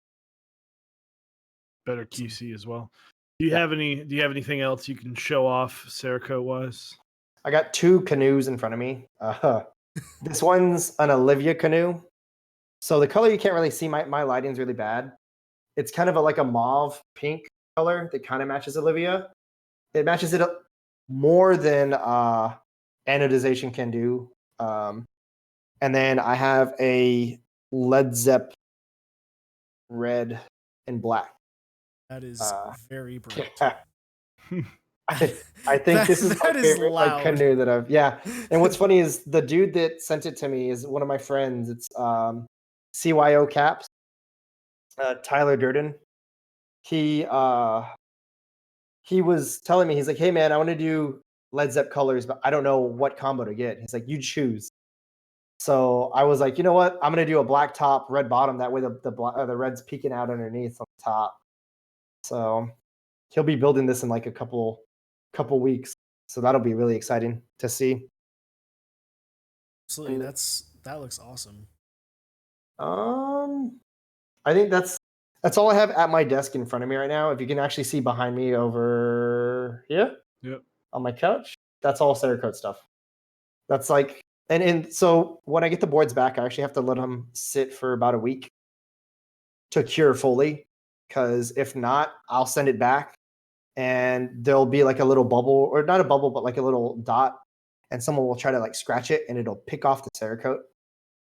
better QC as well. Do you have anything else you can show off Cerakote wise? I got 2 canoes in front of me. This one's an Olivia canoe. So the color you can't really see. My lighting's really bad. It's kind of like a mauve pink color that kind of matches Olivia. It matches it up more than anodization can do. And then I have a Led Zepp red and black. That is very bright. I think this is my favorite like canoe that I've And what's funny is the dude that sent it to me is one of my friends. It's CYO Caps, Tyler Durden. He was telling me, he's like, "Hey man, I want to do Led Zepp colors, but I don't know what combo to get." He's like, "You choose." So I was like, you know what? I'm gonna do a black top, red bottom. That way the red's peeking out underneath on the top. So he'll be building this in like a couple weeks. So that'll be really exciting to see. Absolutely, that looks awesome. I think that's all I have at my desk in front of me right now. If you can actually see behind me over here, on my couch, that's all Cerakote stuff. That's like, and so when I get the boards back, I actually have to let them sit for about a week to cure fully, because if not, I'll send it back and there'll be like a little bubble, or not a bubble, but like a little dot, and someone will try to like scratch it and it'll pick off the Cerakote.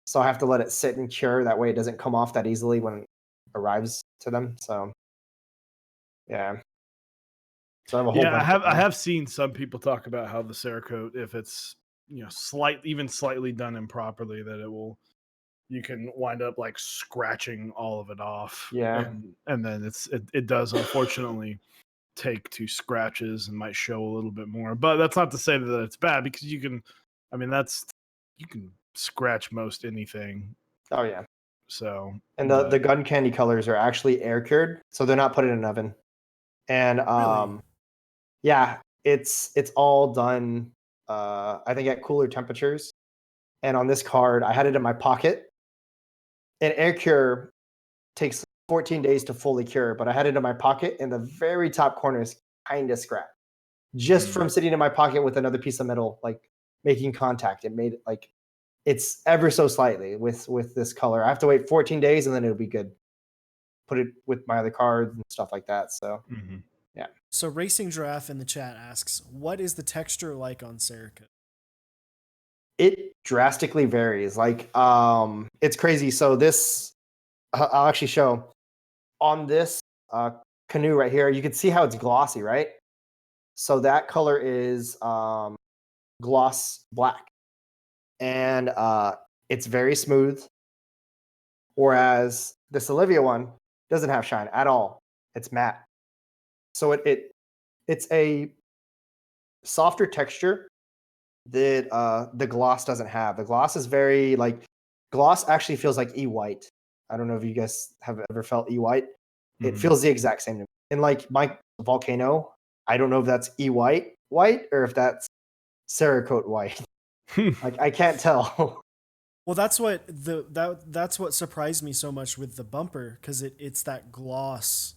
So I have to let it sit and cure. That way it doesn't come off that easily when it arrives to them. So yeah. So I have a whole bunch I have seen some people talk about how the Cerakote, if it's slightly done improperly, that you can wind up like scratching all of it off. Yeah. And then it does unfortunately take 2 scratches and might show a little bit more. But that's not to say that it's bad, because you can scratch most anything. Oh yeah. So and the gun candy colors are actually air cured, so they're not put in an oven. And Really? yeah, it's all done I think at cooler temperatures. And on this card, I had it in my pocket. And air cure takes 14 days to fully cure, but I had it in my pocket and the very top corner is kind of scratched. Just from sitting in my pocket with another piece of metal, like making contact. It made it like it's ever so slightly with this color. I have to wait 14 days and then it'll be good. Put it with my other cards and stuff like that. So yeah. So Racing Giraffe in the chat asks, what is the texture like on Cerakote? It drastically varies. Like it's crazy. So this I'll actually show on this canoe right here. You can see how it's glossy, right? So that color is gloss black, and it's very smooth. Whereas this Olivia one doesn't have shine at all. It's matte. So it's a softer texture that the gloss doesn't have. The gloss is very like gloss actually feels like E-white. I don't know if you guys have ever felt E-white. It Mhm. feels the exact same to me. And like my Volcano, I don't know if that's E-white white or if that's Cerakote white. Like I can't tell. Well, that's what that's what surprised me so much with the bumper, because it's that gloss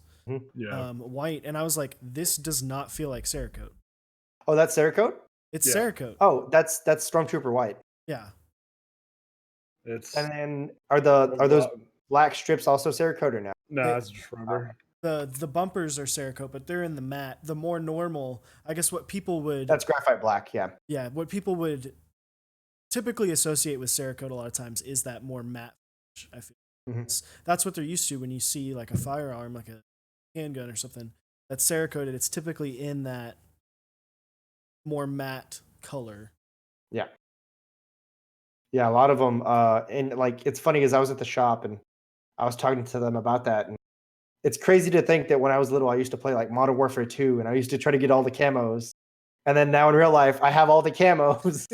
Yeah. white, and I was like, this does not feel like Cerakote. Oh, that's Cerakote? It's Yeah. Cerakote. Oh, that's Stormtrooper white. Yeah. It's And then are those black strips also Cerakote or no? no, it's just rubber. The bumpers are Cerakote, but they're in the matte. The more normal, I guess what people would That's graphite black, yeah. what people would typically associate with Cerakote a lot of times is that more matte finish, I feel. Mhm. That's what they're used to when you see like a firearm, like a handgun or something that's Cerakoted. It's typically in that more matte color. Yeah. Yeah, a lot of them and like it's funny because I was at the shop and I was talking to them about that, and it's crazy to think that when I was little I used to play like Modern Warfare 2 and I used to try to get all the camos. And then now in real life I have all the camos.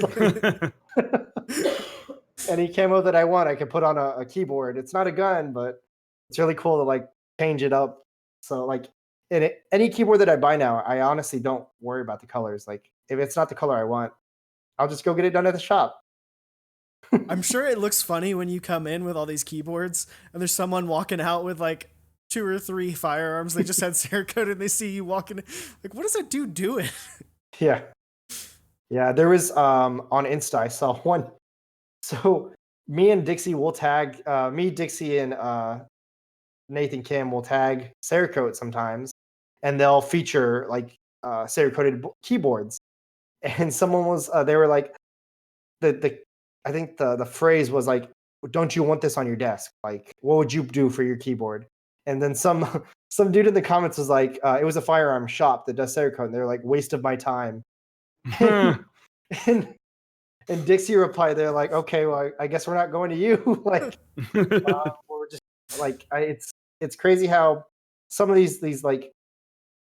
Any camo that I want I can put on a keyboard. It's not a gun, but it's really cool to like change it up. So like any keyboard that I buy now, I honestly don't worry about the colors. Like if it's not the color I want, I'll just go get it done at the shop. I'm sure it looks funny when you come in with all these keyboards and there's someone walking out with like 2 or 3 firearms. They just had Cerakote and they see you walking. Like, what is that dude doing? Yeah. Yeah, there was on Insta I saw one. So me and Dixie will tag me, Dixie, and Nathan Kim will tag Cerakote sometimes, and they'll feature like Cerakoted keyboards. And someone was they were like the I think the phrase was like, "Don't you want this on your desk? Like, what would you do for your keyboard?" And then some some dude in the comments was like, "It was a firearm shop that does Cerakote." And they're like, "Waste of my time." and and Dixie replied, "They're like, okay, well, I guess we're not going to you." Like, we're just like, it's crazy how some of these like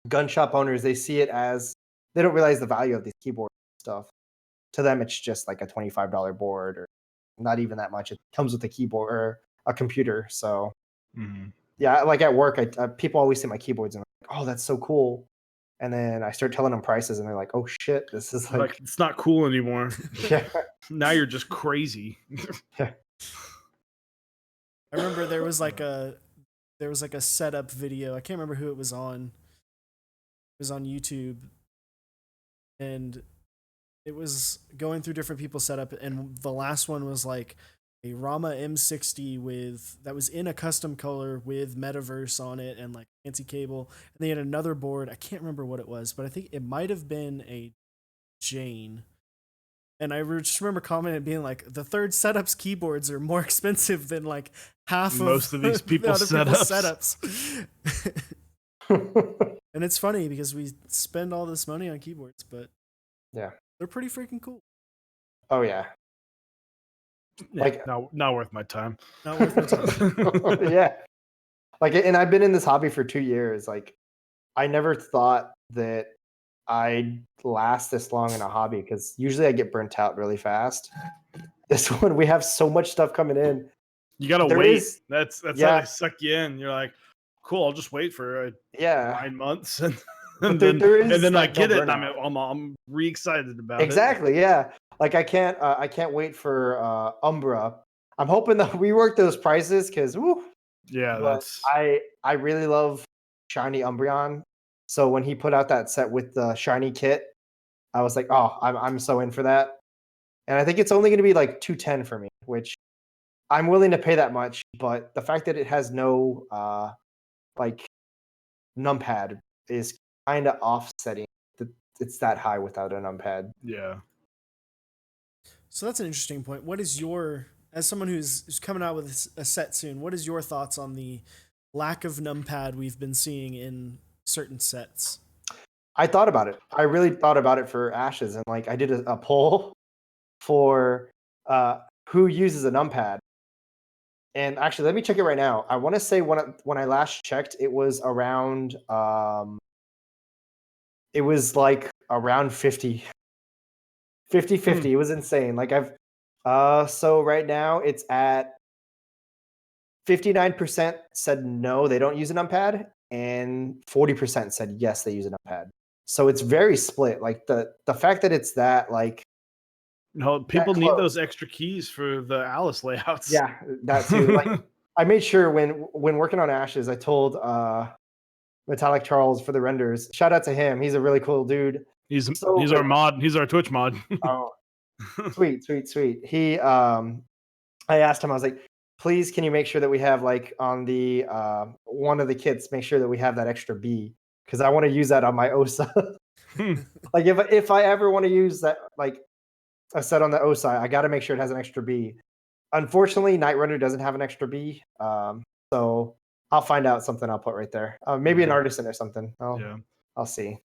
gun shop owners they see it as they don't realize the value of these keyboard stuff. To them, it's just like a $25 board or not even that much. It comes with a keyboard or a computer. So Mhm. yeah, like at work, people always see my keyboards and I'm like, oh, that's so cool. And then I start telling them prices, and they're like, "Oh shit, this is like, It's not cool anymore. yeah, Now you're just crazy. yeah." I remember there was like a setup video. I can't remember who it was on. It was on YouTube, and it was going through different people's setup, and the last one was like a Rama M60 with that was in a custom color with metaverse on it and like fancy cable. And they had another board. I can't remember what it was, but I think it might have been a Jane. And I just remember commenting being like, the third setup's keyboards are more expensive than like half Most of these the people's other setups. And it's funny because we spend all this money on keyboards, but Yeah. they're pretty freaking cool. Oh yeah. Yeah, Like- not worth my time. Not worth my time. Yeah. Like, and I've been in this hobby for 2 years. Like, I never thought that I'd last this long in a hobby because usually I get burnt out really fast. This one, we have so much stuff coming in. You gotta There wait. is- That's yeah. how they suck you in. You're like, cool. I'll just wait for Yeah. 9 months, and, But there is, then I like, no get it, and burnout. I'm re excited about it. Exactly. Yeah. Like I can't wait for Umbra. I'm hoping that we work those prices because Yeah, but that's I really love shiny Umbreon. So when he put out that set with the shiny kit, I was like, oh, I'm so in for that. And I think it's only going to be like 210 for me, which I'm willing to pay that much. But the fact that it has no like numpad is kind of offsetting that it's that high without a numpad. yeah. So that's an interesting point. What is your, as someone who's coming out with a set soon, what is your thoughts on the lack of numpad we've been seeing in certain sets? I thought about it. I really thought about it for Ashes, and like I did a poll for who uses a numpad. And actually, let me check it right now. I want to say when I last checked, it was around it was like around 50. It was insane. Like so right now it's at 59% said no, they don't use a numpad, and 40% said yes, they use a numpad. So it's very split. Like the fact that it's that like No, people need those extra keys for the Alice layouts. Yeah, that too. Like I made sure when working on Ashes, I told Metallic Charles for the renders. Shout out to him. He's a really cool dude. He's So our mod. He's our Twitch mod. Oh, sweet. He I asked him, I was like, please can you make sure that we have like on the one of the kits, make sure that we have that extra B, because I want to use that on my OSA. Like if I ever want to use that like a set on the OSA, I got to make sure it has an extra B. Unfortunately, Night Runner doesn't have an extra B, so I'll find out something I'll put right there. Maybe an artisan or something. I'll see.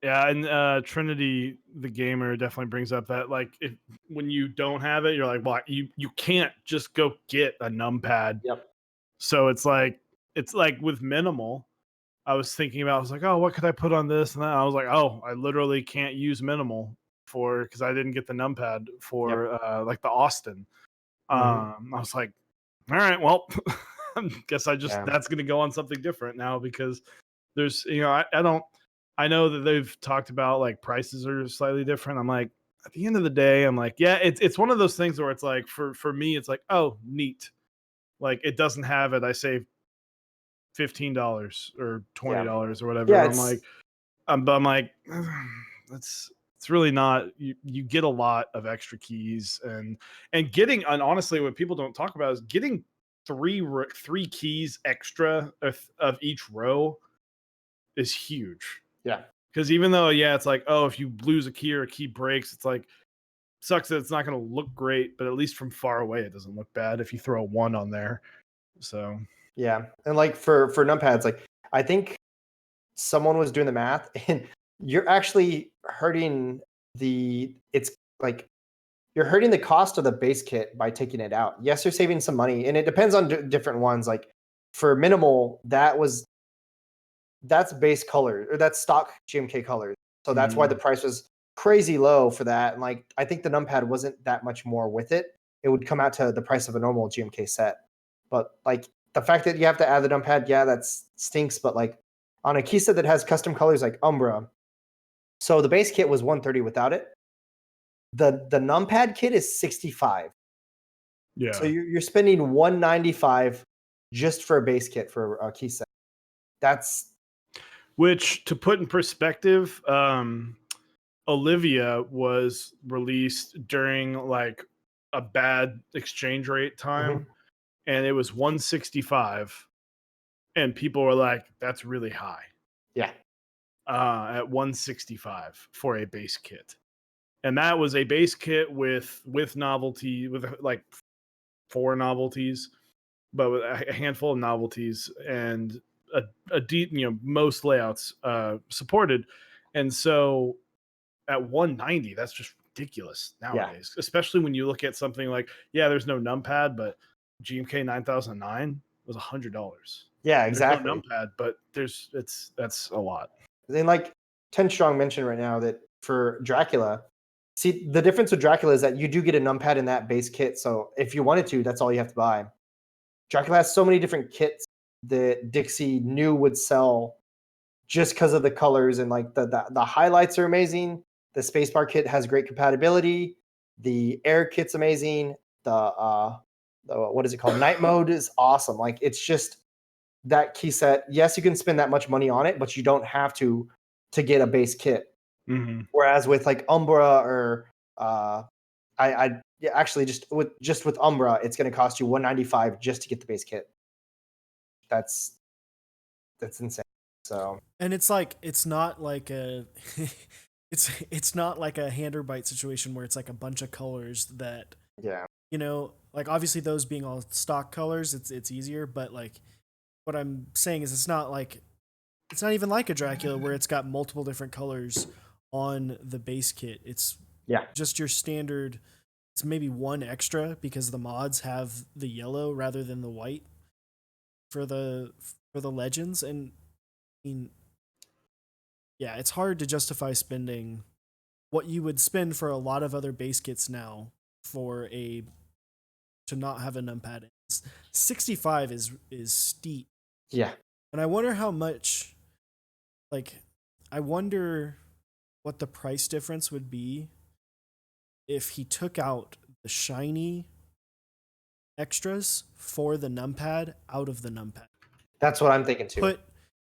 Yeah, and Trinity the gamer definitely brings up that like when you don't have it, you're like, well, you can't just go get a numpad. Yep. So it's like with minimal. I was thinking about, I was like, oh, what could I put on this and that? I was like, oh, I literally can't use minimal because I didn't get the numpad for like the Austin. I was like, all right, well, I guess that's going to go on something different now, because there's, I know that they've talked about like prices are slightly different. I'm like, at the end of the day, I'm like, yeah, it's one of those things where it's like, for me, it's like, oh, neat. Like it doesn't have it. I save $15 or $20 or whatever. Yeah, I'm like, it's really not. You get a lot of extra keys and getting, and honestly, what people don't talk about is getting three keys extra of each row is huge. Yeah. Because even though, it's like, oh, if you lose a key or a key breaks, it's like, sucks that it's not going to look great, but at least from far away, it doesn't look bad if you throw a 1 on there. So yeah, and like for numpads, like I think someone was doing the math, and you're actually hurting it's like you're hurting the cost of the base kit by taking it out. Yes, you're saving some money, and it depends on different ones. Like for minimal, that's base color, or that's stock GMK colors. So that's why the price was crazy low for that. And like I think the numpad wasn't that much more with it. It would come out to the price of a normal GMK set. But like the fact that you have to add the numpad, yeah, that stinks. But like on a key set that has custom colors like Umbra, so the base kit was 130 without it. The numpad kit is 65. yeah. So you're spending 195 just for a base kit for a key set. That's Which, to put in perspective, Olivia was released during like a bad exchange rate time, and it was 165, and people were like, "That's really high." Yeah. At 165 for a base kit, and that was a base kit with novelty, with like 4 novelties, but with a handful of novelties and a deep, most layouts supported, and so at 190, that's just ridiculous nowadays. Especially when you look at something like, there's no numpad, but GMK 9009 was $100. Yeah, exactly. There's no numpad, but that's a lot. Then like 10 Strong mentioned right now that for Dracula, see the difference with Dracula is that you do get a numpad in that base kit. So if you wanted to, that's all you have to buy. Dracula has so many different kits that Dixie knew would sell just because of the colors, and like the highlights are amazing. The spacebar kit has great compatibility. The air kit's amazing. The what is it called? Night mode is awesome. Like it's just that key set. Yes, you can spend that much money on it, but you don't have to get a base kit. Whereas with like Umbra or actually just with Umbra, it's going to cost you 195 just to get the base kit. That's insane. So, and it's like it's not like a it's not like a Hander bite situation where it's like a bunch of colors that like obviously those being all stock colors, it's easier, but like what I'm saying is it's not like it's not even like a Dracula where it's got multiple different colors on the base kit. It's just your standard. It's maybe one extra because the mods have the yellow rather than the white for the legends. And I mean, yeah, it's hard to justify spending what you would spend for a lot of other base kits now for to not have a numpad. 65 is steep. Yeah. And I wonder how much, I wonder what the price difference would be if he took out the shiny extras for the numpad out of the numpad. That's what I'm thinking too.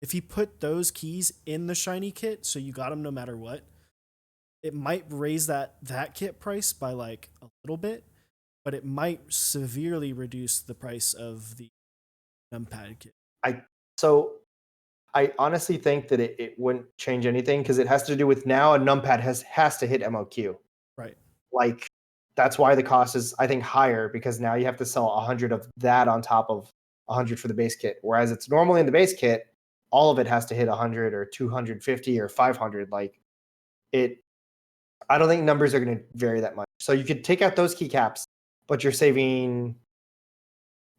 If he put those keys in the shiny kit, so you got them no matter what, it might raise that kit price by like a little bit, but it might severely reduce the price of the numpad kit. I honestly think that it wouldn't change anything because it has to do with now a numpad has to hit MOQ. Right. Like that's why the cost is, I think, higher because now you have to sell 100 of that on top of 100 for the base kit. Whereas it's normally in the base kit, all of it has to hit 100 or 250 or 500. Like it, I don't think numbers are going to vary that much. So you could take out those keycaps, but you're saving,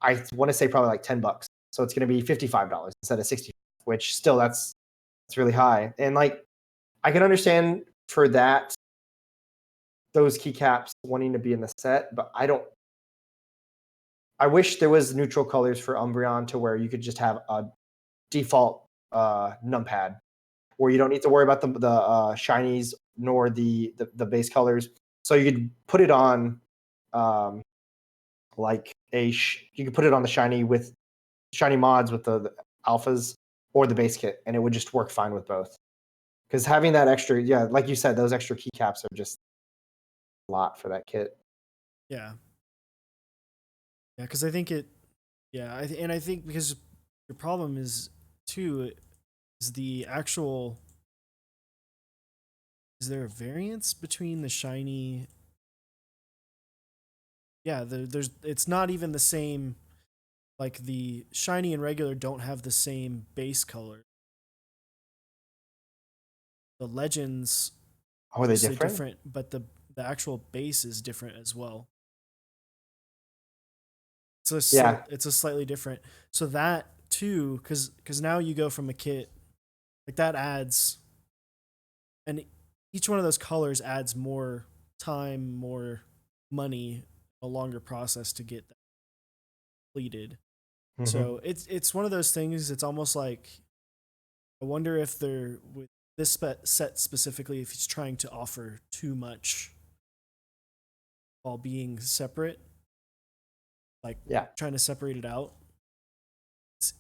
I want to say probably like $10. So it's going to be $55 instead of $60, which still that's really high. And like I can understand for that those keycaps wanting to be in the set, but I wish there was neutral colors for Umbreon to where you could just have a default numpad where you don't need to worry about the shinies nor the base colors. So you could put it on you could put it on the shiny with shiny mods with the alphas or the base kit, and it would just work fine with both. Because having that extra, like you said, those extra keycaps are just a lot for that kit. Yeah. Yeah, because I think I think because your problem is too is the actual. Is there a variance between the shiny? Yeah, there's. It's not even the same. Like the shiny and regular don't have the same base color. The legends are they different? But the actual base is different as well. So it's a slightly different. So that too, because now you go from a kit like that adds, and each one of those colors adds more time, more money, a longer process to get that completed. Mm-hmm. So it's one of those things. It's almost like I wonder if they're with this set specifically, if he's trying to offer too much while being separate, trying to separate it out.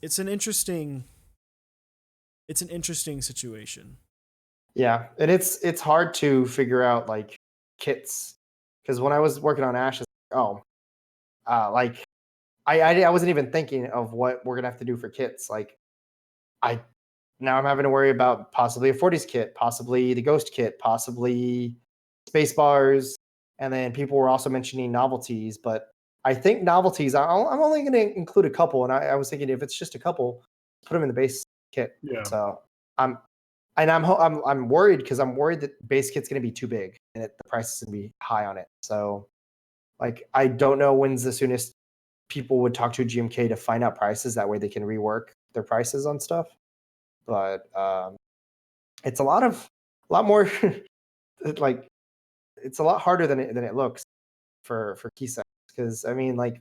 It's an interesting situation. Yeah, and it's hard to figure out like kits because when I was working on Ashes, I wasn't even thinking of what we're gonna have to do for kits. Like now I'm having to worry about possibly a 40s kit, possibly the Ghost kit, possibly space bars, and then people were also mentioning novelties. But I think novelties, I'm only going to include a couple, and I was thinking if it's just a couple, put them in the base kit. Yeah. So I'm worried because I'm worried that base kit's going to be too big and the price is going to be high on it. So like I don't know when's the soonest people would talk to GMK to find out prices. That way they can rework their prices on stuff. But it's a lot more like it's a lot harder than it looks for key sets because I mean like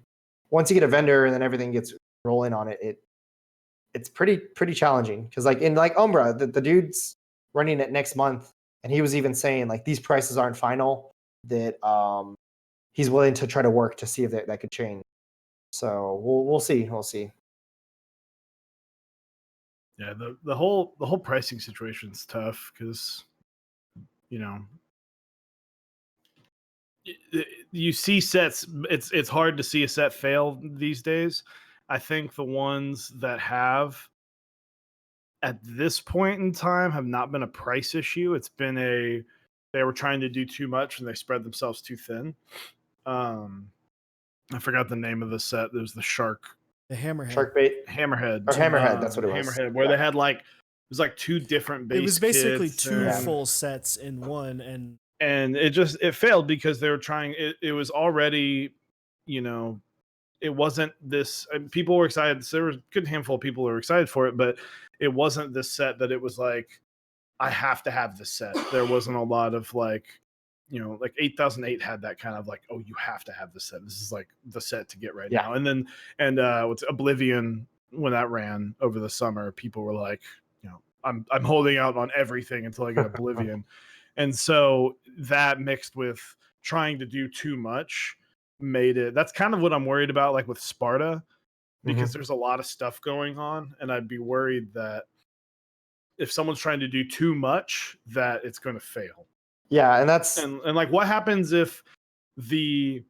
once you get a vendor and then everything gets rolling on it, it's pretty challenging because like in like Umbra the dude's running it next month and he was even saying like these prices aren't final, that he's willing to try to work to see if that could change. So we'll see. Yeah, the whole pricing situation is tough because, you know, you see sets. It's hard to see a set fail these days. I think the ones that have at this point in time have not been a price issue. It's been they were trying to do too much and they spread themselves too thin. I forgot the name of the set. There's the shark. The hammerhead. Shark bait. Hammerhead. Or hammerhead, that's what it was. Hammerhead, where they had like was like 2 different base It was basically kits 2 Yeah. full sets in one, and it failed because they were trying it was already, you know, it wasn't this people were excited. So there was a good handful of people who were excited for it, but it wasn't this set that it was like, I have to have this set. There wasn't a lot of like, you know, like 8008 had that kind of like, oh, you have to have this set. This is like the set to get right Yeah. now. And then what's Oblivion, when that ran over the summer, people were like, you know, I'm holding out on everything until I get Oblivion. And so that mixed with trying to do too much made it, that's kind of what I'm worried about, like with Sparta, because there's a lot of stuff going on, and I'd be worried that if someone's trying to do too much, that it's going to fail. Yeah, and that's And like, what happens if the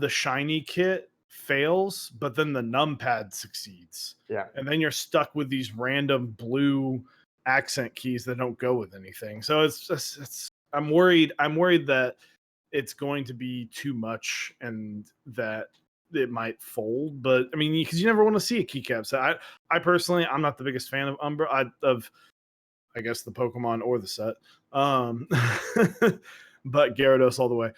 shiny kit fails, but then the numpad succeeds? yeah. And then you're stuck with these random blue accent keys that don't go with anything. So it's just I'm worried that it's going to be too much and that it might fold. But I mean, because you never want to see a keycap set. I personally, I'm not the biggest fan of Umbra. I guess the Pokemon or the set. But Gyarados all the way.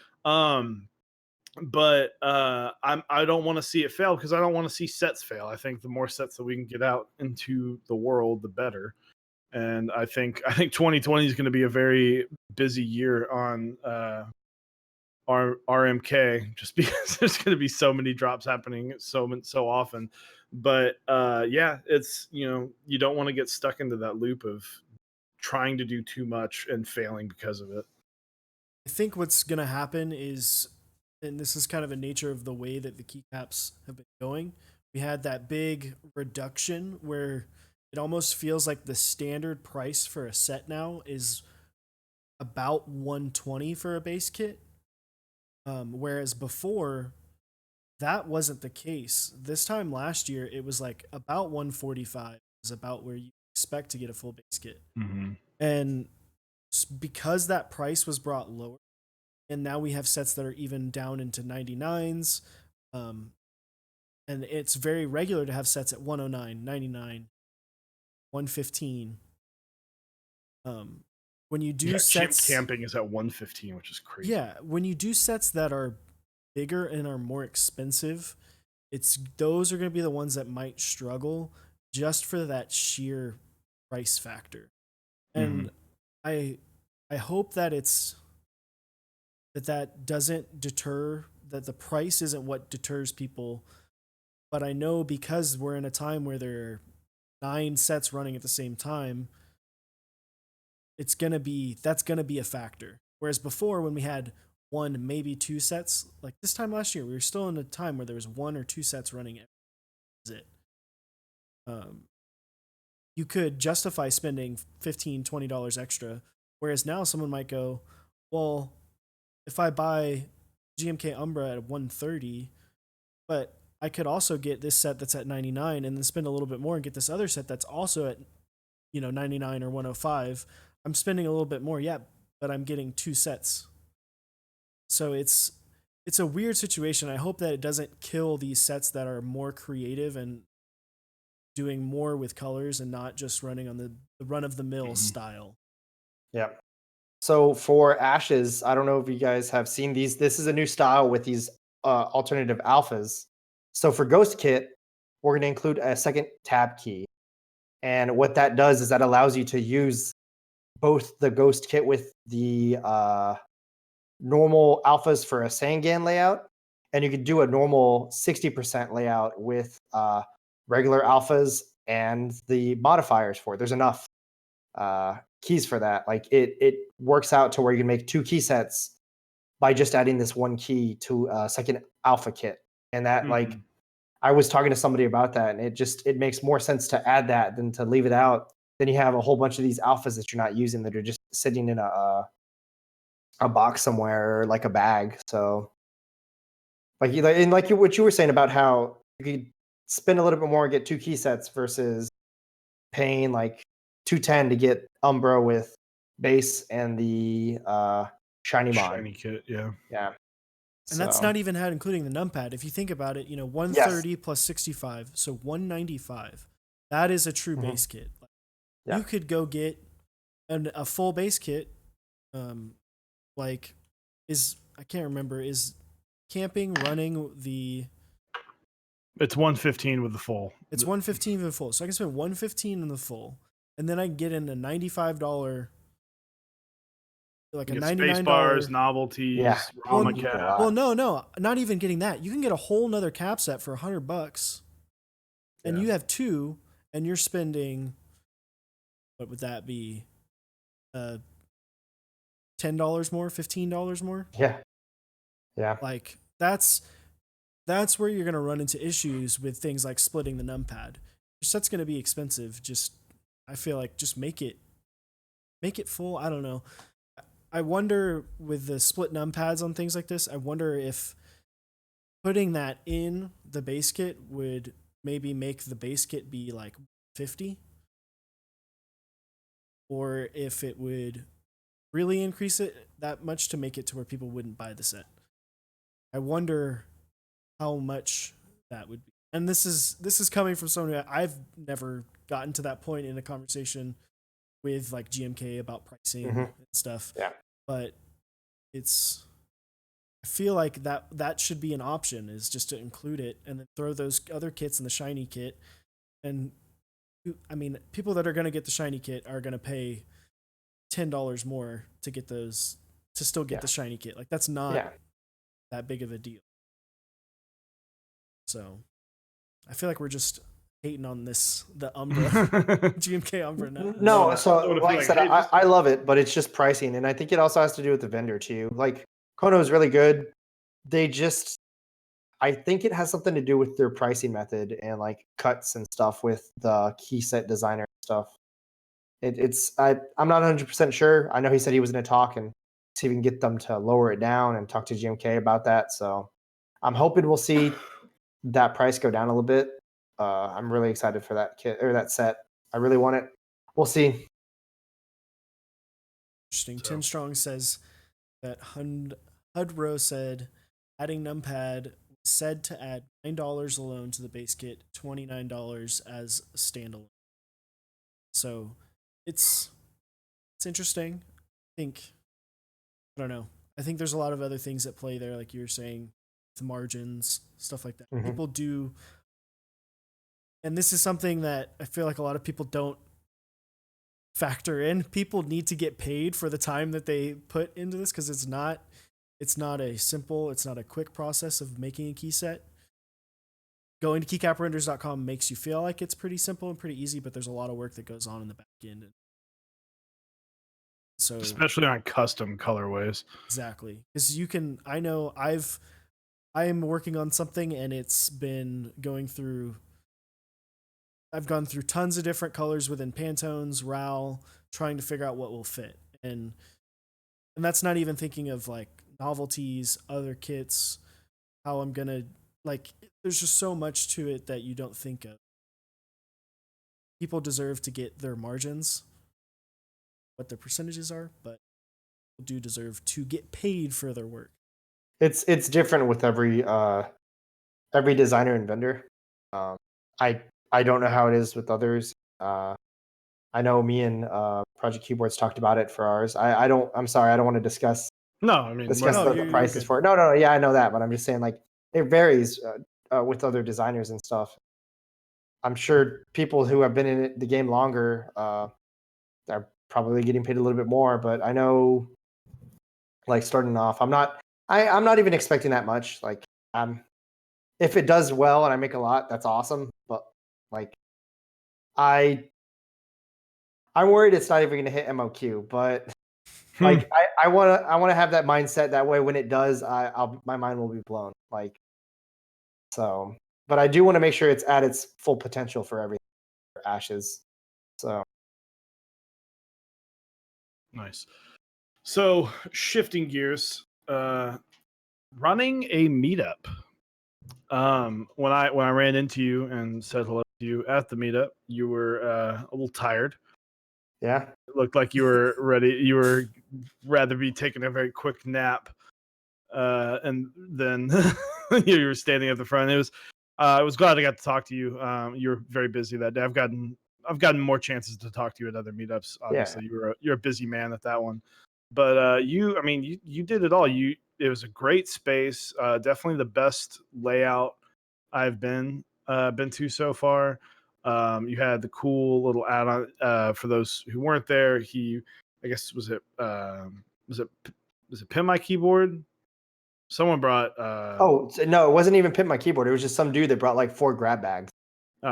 But I don't want to see it fail because I don't want to see sets fail. I think the more sets that we can get out into the world, the better. And I think 2020 is going to be a very busy year on RMK, just because there's going to be so many drops happening so often. But yeah, it's, you know, you don't want to get stuck into that loop of trying to do too much and failing because of it. I think what's going to happen is, and this is kind of a nature of the way that the keycaps have been going, we had that big reduction where it almost feels like the standard price for a set now is about 120 for a base kit. Whereas before, that wasn't the case. This time last year, it was like about 145 is about where you expect to get a full base kit. Mm-hmm. And because that price was brought lower, and now we have sets that are even down into 99s, and it's very regular to have sets at 109, 99, 115. When you do sets, camping is at 115, which is crazy. yeah, when you do sets that are bigger and are more expensive, those are going to be the ones that might struggle just for that sheer price factor. And I hope that that doesn't deter, that the price isn't what deters people. But I know because we're in a time where there are 9 sets running at the same time, that's going to be a factor. Whereas before, when we had 1, maybe 2 sets, like this time last year, we were still in a time where there was 1 or 2 sets running. That was it. You could justify spending $15, $20 extra. Whereas now someone might go, well, if I buy GMK Umbra at 130, but I could also get this set that's at 99 and then spend a little bit more and get this other set that's also at, 99 or 105. I'm spending a little bit more, yeah, but I'm getting 2 sets. So it's a weird situation. I hope that it doesn't kill these sets that are more creative and doing more with colors and not just running on the run-of-the-mill style. Yeah. So for Ashes, I don't know if you guys have seen these. This is a new style with these alternative alphas. So for Ghost Kit, we're going to include a second tab key. And what that does is that allows you to use both the Ghost Kit with the normal alphas for a Sangan layout, and you could do a normal 60% layout with regular alphas and the modifiers for it. There's enough keys for that. Like it works out to where you can make 2 key sets by just adding this 1 key to a second alpha kit. And that like I was talking to somebody about that, and it makes more sense to add that than to leave it out. Then you have a whole bunch of these alphas that you're not using that are just sitting in a box somewhere or like a bag. So what you were saying about how you could spend a little bit more and get 2 key sets versus paying like 210 to get Umbra with base and the shiny mod. Shiny kit, yeah. Yeah. And that's not even including the numpad. If you think about it, 130 plus 65, so 195. That is a true base kit. You could go get a full base kit. Like I can't remember, is camping running the It's 115 with the full. It's 115 for the full. So I can spend 115 in the full, and then I can get in a $95, like a $99 space bars, novelties, Yeah. Rama Well, cap. Well, no, not even getting that. You can get a whole nother cap set for $100, and Yeah. you have two, and you're spending, what would that be? $10 more, $15 more. Yeah. Like that's where you're gonna run into issues with things like splitting the numpad. Your set's gonna be expensive. I feel like just make it full. I don't know. I wonder with the split numpads on things like this, I wonder if putting that in the base kit would maybe make the base kit be like 50, or if it would really increase it that much to make it to where people wouldn't buy the set. I wonder how much that would be. And this is coming from someone who I've never gotten to that point in a conversation with like GMK about pricing and stuff. Yeah. But I feel like that should be an option, is just to include it and then throw those other kits in the shiny kit. And I mean, people that are going to get the shiny kit are going to pay $10 more to get those, to still get the shiny kit. Like that's not that big of a deal. So I feel like we're just hating on the Umbra, GMK Umbra now. No, so like I said, I love it, but it's just pricing. And I think it also has to do with the vendor too. Like Kono is really good. I think it has something to do with their pricing method and like cuts and stuff with the key set designer stuff. I'm not 100% sure. I know he said he was going to talk and see if we can get them to lower it down and talk to GMK about that. So I'm hoping we'll see that price go down a little bit. I'm really excited for that kit or that set. I really want it. We'll see. Interesting. Tim Strong says that Hudro said adding numpad was said to add $9 alone to the base kit, $29 as a standalone. So it's interesting. I don't know. I think there's a lot of other things at play there, like you were saying, the margins, stuff like that. People do, and this is something that I feel like a lot of people don't factor in. People need to get paid for the time that they put into this, because it's not a quick process of making a key set. Going to keycaprenders.com makes you feel like it's pretty simple and pretty easy, but there's a lot of work that goes on in the back end. So especially on custom colorways. Exactly. Because I am working on something, and it's been I've gone through tons of different colors within Pantones, RAL, trying to figure out what will fit. And that's not even thinking of like novelties, other kits, how I'm going to, like, there's just so much to it that you don't think of. People deserve to get their margins, what their percentages are, but people do deserve to get paid for their work. It's different with every designer and vendor. I don't know how it is with others. I know me and Project Keyboards talked about it for ours. I'm sorry, I don't want to discuss the prices for it. No, yeah, I know that, but I'm just saying, like, it varies with other designers and stuff. I'm sure people who have been in the game longer are probably getting paid a little bit more, but I know, like, starting off, I'm not even expecting that much. Like, if it does well and I make a lot, that's awesome. But like, I'm worried it's not even going to hit MOQ. But like, I want to have that mindset. That way, when it does, my mind will be blown. Like, so. But I do want to make sure it's at its full potential for everything. For Ashes. So nice. So shifting gears, running a meetup. When I ran into you and said hello to you at the meetup, you were a little tired. Yeah. It looked like you were ready. You were rather be taking a very quick nap. And then you were standing at the front. I was glad I got to talk to you. You were very busy that day. I've gotten more chances to talk to you at other meetups. Obviously, you're a busy man at that one, but you did it all. It was a great space. Definitely the best layout I've been to so far. You had the cool little add-on for those who weren't there. I guess was it Pin My Keyboard? Someone brought. No, it wasn't even Pimp My Keyboard. It was just some dude that brought like 4 grab bags.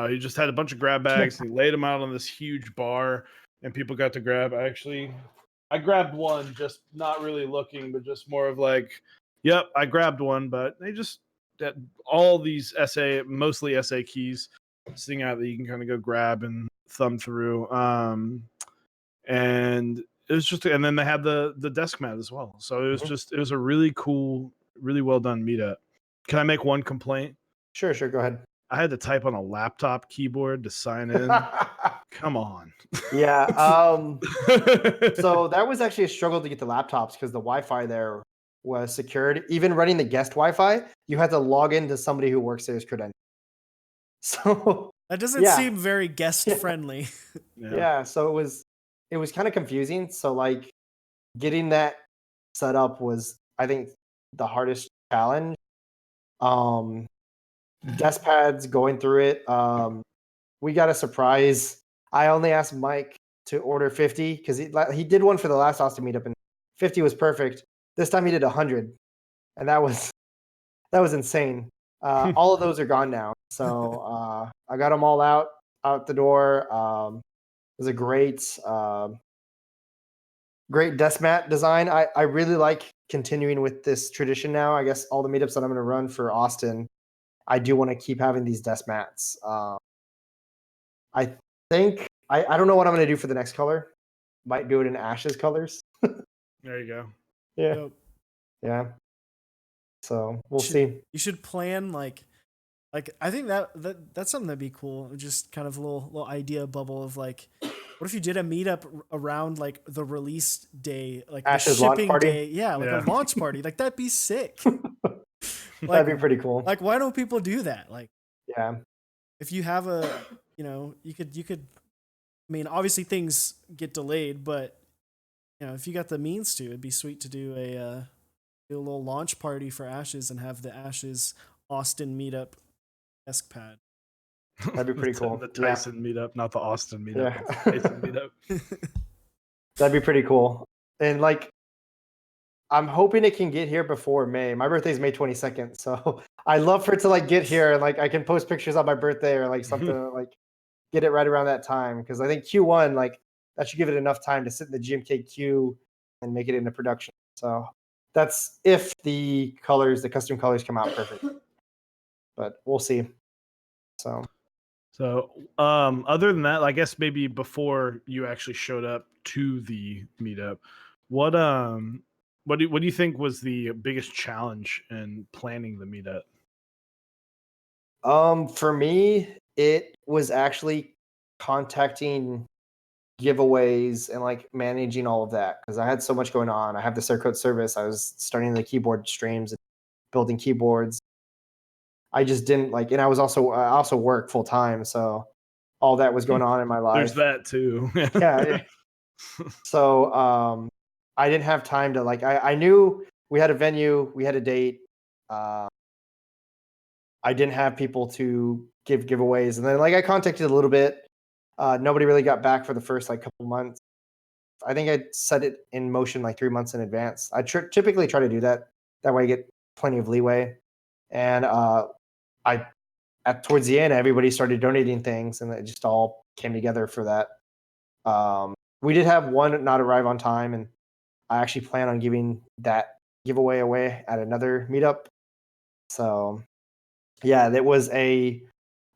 He just had a bunch of grab bags. And he laid them out on this huge bar, and people got to grab. I grabbed one, just not really looking, but just more of like, yep, I grabbed one. But they just all these mostly SA keys sitting out that you can kind of go grab and thumb through. And it was just, and then they had the desk mat as well. So it was it was a really cool, really well done meetup. Can I make one complaint? Sure, go ahead. I had to type on a laptop keyboard to sign in. Come on. Yeah. So that was actually a struggle to get the laptops because the Wi-Fi there was secured. Even running the guest Wi-Fi, you had to log into somebody who works there's credentials. So that doesn't seem very guest friendly. Yeah. So it was kind of confusing. So like getting that set up was, I think, the hardest challenge. Desk pads, going through it. We got a surprise. I only asked Mike to order 50 because he did one for the last Austin meetup and 50 was perfect. This time he did 100, and that was insane. All of those are gone now, so I got them all out the door. It was a great desk mat design. I really like continuing with this tradition now. I guess all the meetups that I'm going to run for Austin, I do want to keep having these desk mats. I think I don't know what I'm going to do for the next color. Might do it in Ash's colors. There you go. Yeah. Yep. Yeah. So we'll see. You should plan like I think that's something that'd be cool. Just kind of a little idea bubble of like, what if you did a meetup around like the release day, like Ash's the shipping launch party? day? Yeah, like a launch party. Like that'd be sick. That'd be pretty cool. Like, why don't people do that? Like, yeah, if you have you could. I mean, obviously things get delayed, but if you got the means to, it'd be sweet to do a little launch party for Ashes and have the Ashes Austin meetup desk pad. That'd be pretty cool. The Tyson meetup, not the Austin meetup. Yeah. The Tyson meetup. That'd be pretty cool. And like, I'm hoping it can get here before May. My birthday's May 22nd, so I'd love for it to like get here and like I can post pictures on my birthday or like something like get it right around that time, because I think Q1 like that should give it enough time to sit in the GMK queue and make it into production. So that's if the custom colors come out perfect, but we'll see. So other than that, I guess maybe before you actually showed up to the meetup, what do you think was the biggest challenge in planning the meetup? For me, it was actually contacting giveaways and like managing all of that, because I had so much going on. I have the Cert service. I was starting the keyboard streams and building keyboards. I just didn't like, and I also work full time, so all that was going on in my life. There's that too. Yeah. So I didn't have time to like. I knew we had a venue, we had a date. I didn't have people to give giveaways, and then like I contacted a little bit. Nobody really got back for the first like couple months. I think I set it in motion like 3 months in advance. I typically try to do that. That way I get plenty of leeway. And towards the end, everybody started donating things, and it just all came together for that. We did have one not arrive on time, and I actually plan on giving that giveaway away at another meetup. So yeah, that was I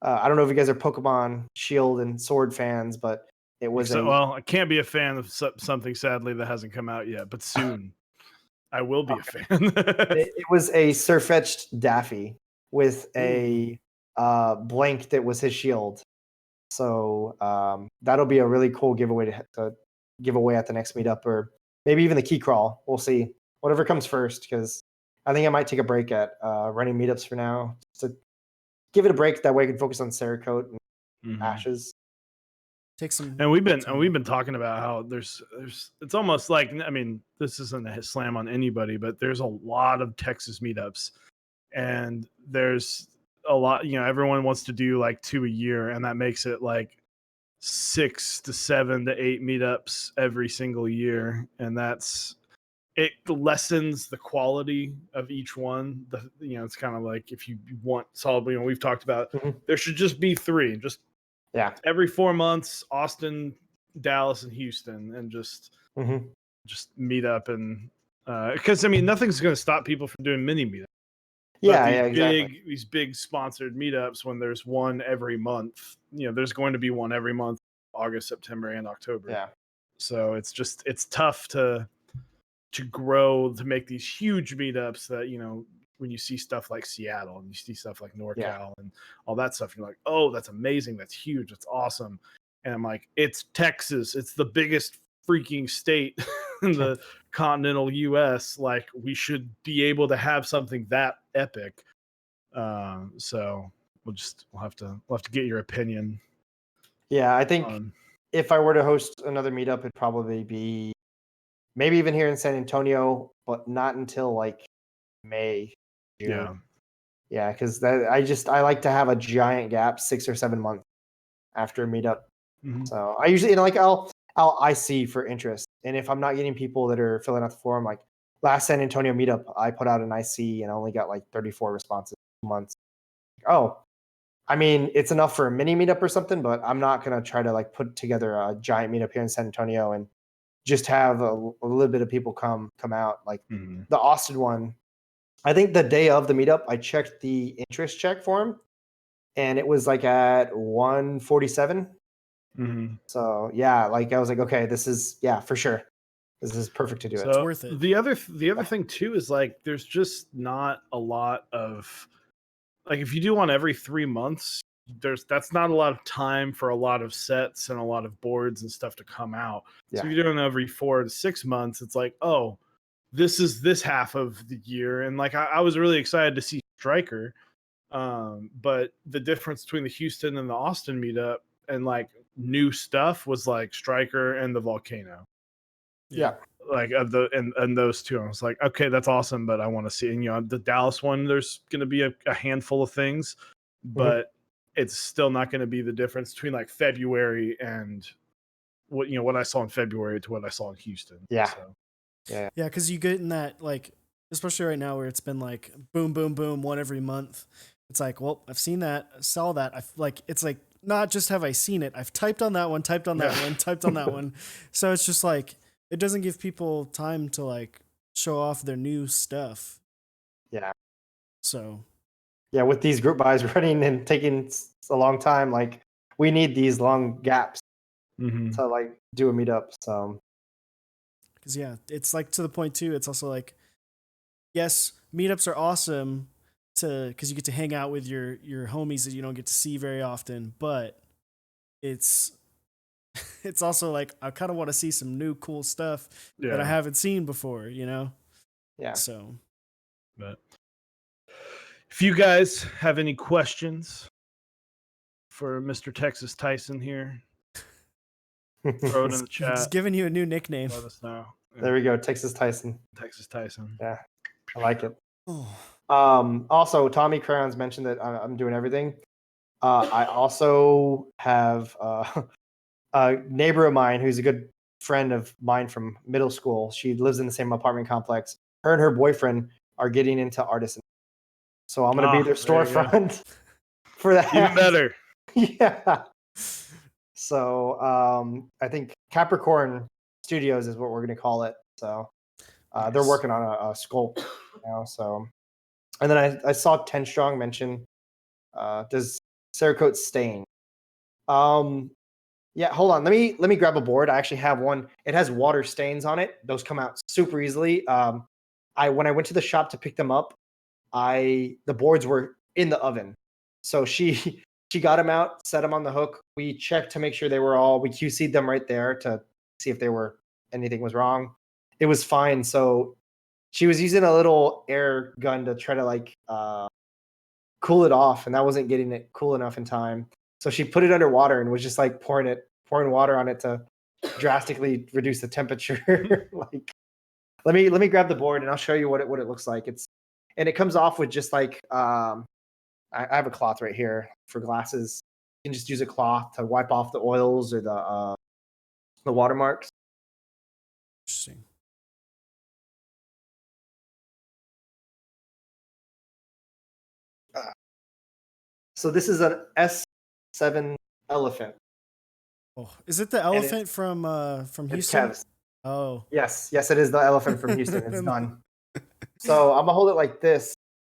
don't know if you guys are Pokemon Shield and Sword fans, but it was well, I can't be a fan of something sadly that hasn't come out yet, but soon I will be a fan. It was a Surfetched Daffy with a blank that was his shield. So that'll be a really cool giveaway to give away at the next meetup, or maybe even the key crawl. We'll see. Whatever comes first, because I think I might take a break at running meetups for now, just to give it a break. That way I can focus on Cerakote and Ashes. Take some. And we've time. been talking about how there's it's almost like, I mean, this isn't a slam on anybody, but there's a lot of Texas meetups, and there's a lot, everyone wants to do like 2 a year, and that makes it like 6 to 7 to 8 meetups every single year, and it lessens the quality of each one. It's kind of like, if you want solid, we've talked about, there should just be 3, just every 4 months, Austin, Dallas, and Houston, and just meet up. And because nothing's going to stop people from doing mini meetups. Exactly. These big sponsored meetups, when there's one every month, there's going to be one every month, August, September, and October. Yeah. So it's tough to grow, to make these huge meetups that, when you see stuff like Seattle and you see stuff like NorCal and all that stuff, you're like, oh, that's amazing. That's huge. That's awesome. And I'm like, it's Texas. It's the biggest freaking state in the continental US. Like, we should be able to have something that epic. So we'll have to get your opinion. Yeah. I think if I were to host another meetup, it'd probably be maybe even here in San Antonio, but not until like May. June. Yeah, because I like to have a giant gap, 6 or 7 months after a meetup. So I usually I'll IC for interest, and if I'm not getting people that are filling out the form, like last San Antonio meetup, I put out an IC and I only got like 34 responses 2 months. Oh, I mean, it's enough for a mini meetup or something, but I'm not gonna try to like put together a giant meetup here in San Antonio and just have a little bit of people come out. Like the Austin one, I think the day of the meetup, I checked the interest check form, and it was like at 147. So yeah, like I was like, okay, this is for sure. This is perfect to do it. It's worth it. The other thing too is like, there's just not a lot of, like, if you do one every 3 months, that's not a lot of time for a lot of sets and a lot of boards and stuff to come out. So if you're doing every 4 to 6 months, it's like, oh, this is this half of the year. And like, I was really excited to see Striker. But the difference between the Houston and the Austin meetup and like new stuff was like Striker and the Volcano. Yeah. Like and those two, I was like, okay, that's awesome, but I want to see. And the Dallas one, there's going to be a handful of things, but it's still not going to be the difference between like February and what I saw in February to what I saw in Houston. Yeah, because you get in that, like, especially right now where it's been like boom, boom, boom, one every month. It's like, well, I've seen that, I saw that. It's like, not just have I seen it, I've typed on that one, typed on that one, typed on that one. So it's just like, it doesn't give people time to like show off their new stuff. Yeah. So. Yeah, with these group buys running and taking a long time, like we need these long gaps to like do a meetup. So. Because it's like, to the point too. It's also like, yes, meetups are awesome because you get to hang out with your homies that you don't get to see very often, but it's also like, I kind of want to see some new cool stuff that I haven't seen before, Yeah. So, but if you guys have any questions for Mr. Texas Tyson here, throw it in the chat. He's giving you a new nickname. Let us know. There we go, Texas Tyson. Texas Tyson. Yeah, I like it. Also, Tommy Crayons mentioned that I'm doing everything. I also have a neighbor of mine who's a good friend of mine from middle school. She lives in the same apartment complex. Her and her boyfriend are getting into artisan. So I'm going to be their storefront for that. Even better. Yeah. So I think Capricorn Studios is what we're going to call it. So they're working on a sculpt now. So, and then I saw 10 Strong mention, does Cerakote stain? Yeah, hold on. Let me grab a board. I actually have one. It has water stains on it. Those come out super easily. When I went to the shop to pick them up, the boards were in the oven. So she got them out, set them on the hook. We checked to make sure we QC'd them right there to see if anything was wrong. It was fine. So she was using a little air gun to try to like cool it off, and that wasn't getting it cool enough in time. So she put it underwater and was just like pouring pouring water on it to drastically reduce the temperature. Like, let me grab the board and I'll show you what it looks like. It comes off with just like I have a cloth right here for glasses. You can just use a cloth to wipe off the oils or the watermarks. Interesting. So this is an S7 elephant. Oh, is it the elephant from It's Houston? Kev's. Oh, Yes, it is the elephant from Houston. It's done. So I'm gonna hold it like this.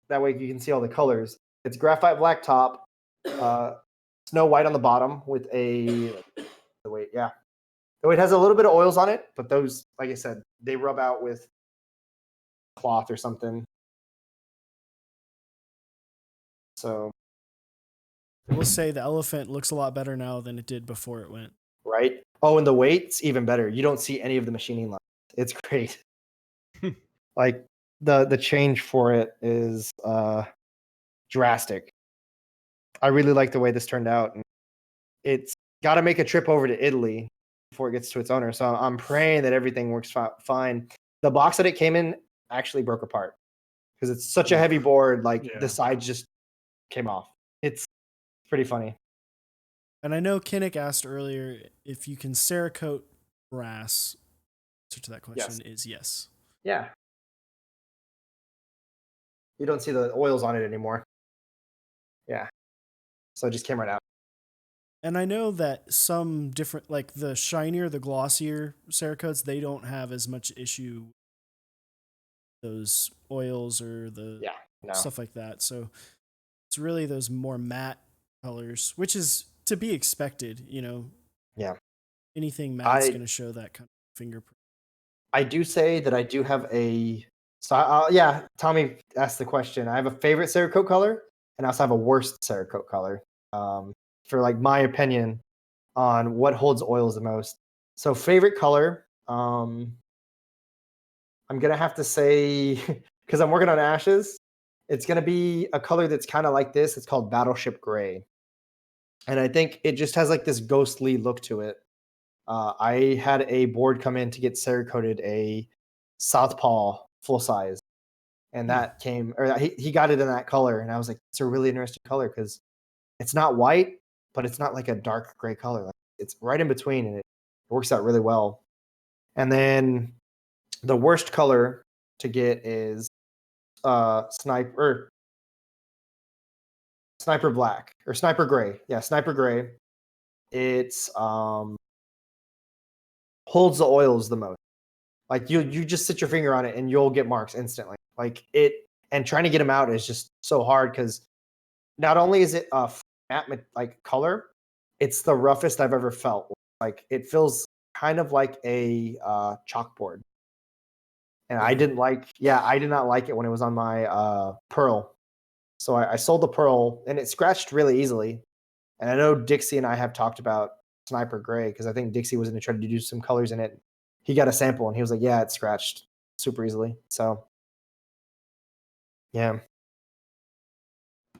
That way you can see all the colors. It's graphite black top, snow white on the bottom with the weight. Yeah, the weight has a little bit of oils on it, but those, like I said, they rub out with cloth or something. So I will say the elephant looks a lot better now than it did before it went. right. Oh, and the weight's even better. You don't see any of the machining lines. It's great. Like the change for it is drastic. I really like the way this turned out. And it's got to make a trip over to Italy before it gets to its owner. So I'm praying that everything works fine. The box that it came in actually broke apart because it's such a heavy board. Like the sides just came off. It's pretty funny. And I know Kinnick asked earlier if you can Cerakote brass. Answer to that question is yes. Yeah. You don't see the oils on it anymore. Yeah. So it just came right out. And I know that some different, like the shinier, the glossier Cerakotes, they don't have as much issue with those oils or the stuff like that. So it's really those more matte colors, which is to be expected, you know. Yeah. Anything matte is going to show that kind of fingerprint. I do say that I do have Tommy asked the question. I have a favorite Cerakote color, and I also have a worst Cerakote color. For like my opinion on what holds oils the most. So favorite color, I'm gonna have to say because I'm working on ashes, it's gonna be a color that's kind of like this. It's called Battleship Gray, and I think it just has like this ghostly look to it. I had a board come in to get Cerakoted a Southpaw full size, and that came, or he got it in that color, and I was like, it's a really interesting color because it's not white, but it's not like a dark gray color. Like, it's right in between, and it works out really well. And then the worst color to get is sniper black or sniper gray. Yeah, sniper gray. It's holds the oils the most. Like you just sit your finger on it and you'll get marks instantly. Like it, and trying to get them out is just so hard because not only is it a matte like color, it's the roughest I've ever felt. Like it feels kind of like a chalkboard. And I did not like it when it was on my Pearl. So I sold the Pearl and it scratched really easily. And I know Dixie and I have talked about Sniper Gray because I think Dixie was going to try to do some colors in it. He got a sample and he was like, yeah, it scratched super easily. So, yeah.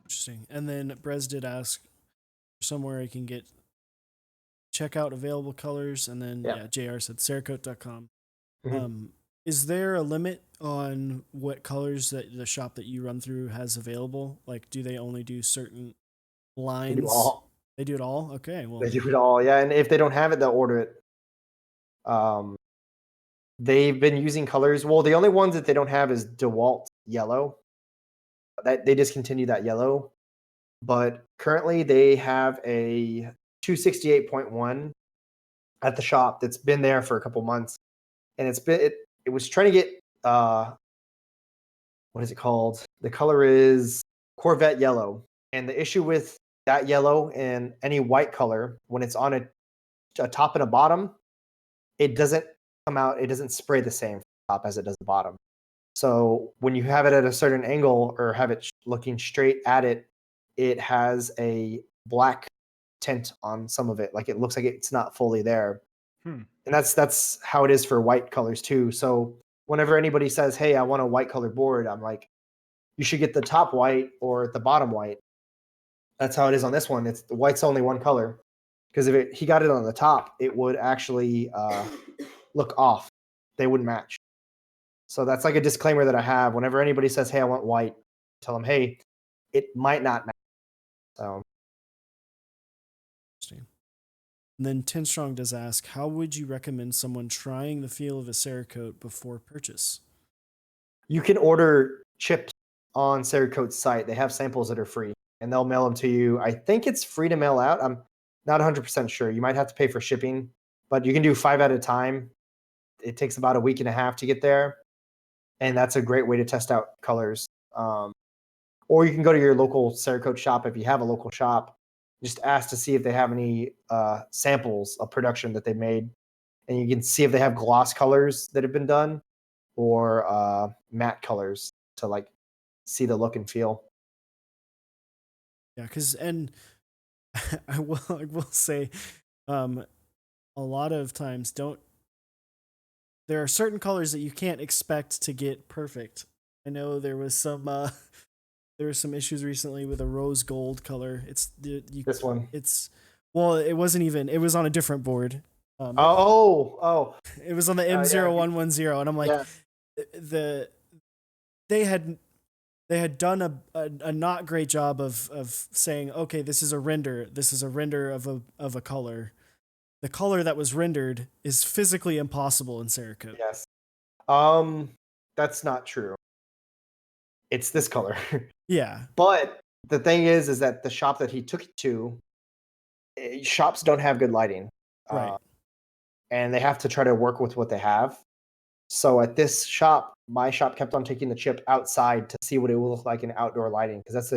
Interesting. And then Brez did ask somewhere you can check out available colors. And then, JR said Cerakote.com. Mm-hmm. Is there a limit on what colors that the shop that you run through has available? Like, do they only do certain lines? They do all. They do it all? Okay. Well, they do it all. Yeah. And if they don't have it, they'll order it. They've been using colors. Well, the only ones that they don't have is DeWalt yellow. That they discontinued that yellow. But currently they have a 268.1 at the shop that's been there for a couple months. And it was trying to get what is it called? The color is Corvette yellow. And the issue with that yellow and any white color, when it's on a top and a bottom, it doesn't come out, it doesn't spray the same top as it does the bottom. So when you have it at a certain angle or have it looking straight at it, it has a black tint on some of it. Like it looks like it's not fully there. And that's how it is for white colors too. So whenever anybody says, hey, I want a white colored board, I'm like, you should get the top white or the bottom white. That's how it is on this one. It's the white's only one color. because if he got it on the top, it would actually look off. They wouldn't match. So that's like a disclaimer that I have whenever anybody says, "Hey, I want white," tell them, "Hey, it might not match." So Interesting. And then 10 Strong does ask, how would you recommend someone trying the feel of a Cerakote before purchase? you can order chips on Cerakote's site. They have samples that are free, and they'll mail them to you. I think it's free to mail out. I'm not 100% sure. You might have to pay for shipping, but you can do 5 at a time. It takes about a week and a half to get there, and that's a great way to test out colors. Or you can go to your local Cerakote shop if you have a local shop. Just ask to see if they have any samples of production that they made, and you can see if they have gloss colors that have been done or matte colors to like see the look and feel. Yeah, because and I will say, a lot of times there are certain colors that you can't expect to get perfect. I know there was some issues recently with a rose gold color. This one. It wasn't even, it was on a different board. Oh. It was on the M0110, and I'm like, Yeah. They had done a not great job of saying, okay, this is a render of a color. The color that was rendered is physically impossible in Cerakote. Yes. That's not true. It's this color. Yeah. But the thing is that the shop that he took it to, shops don't have good lighting. Right. And they have to try to work with what they have. So at this shop, my shop kept on taking the chip outside to see what it will look like in outdoor lighting, because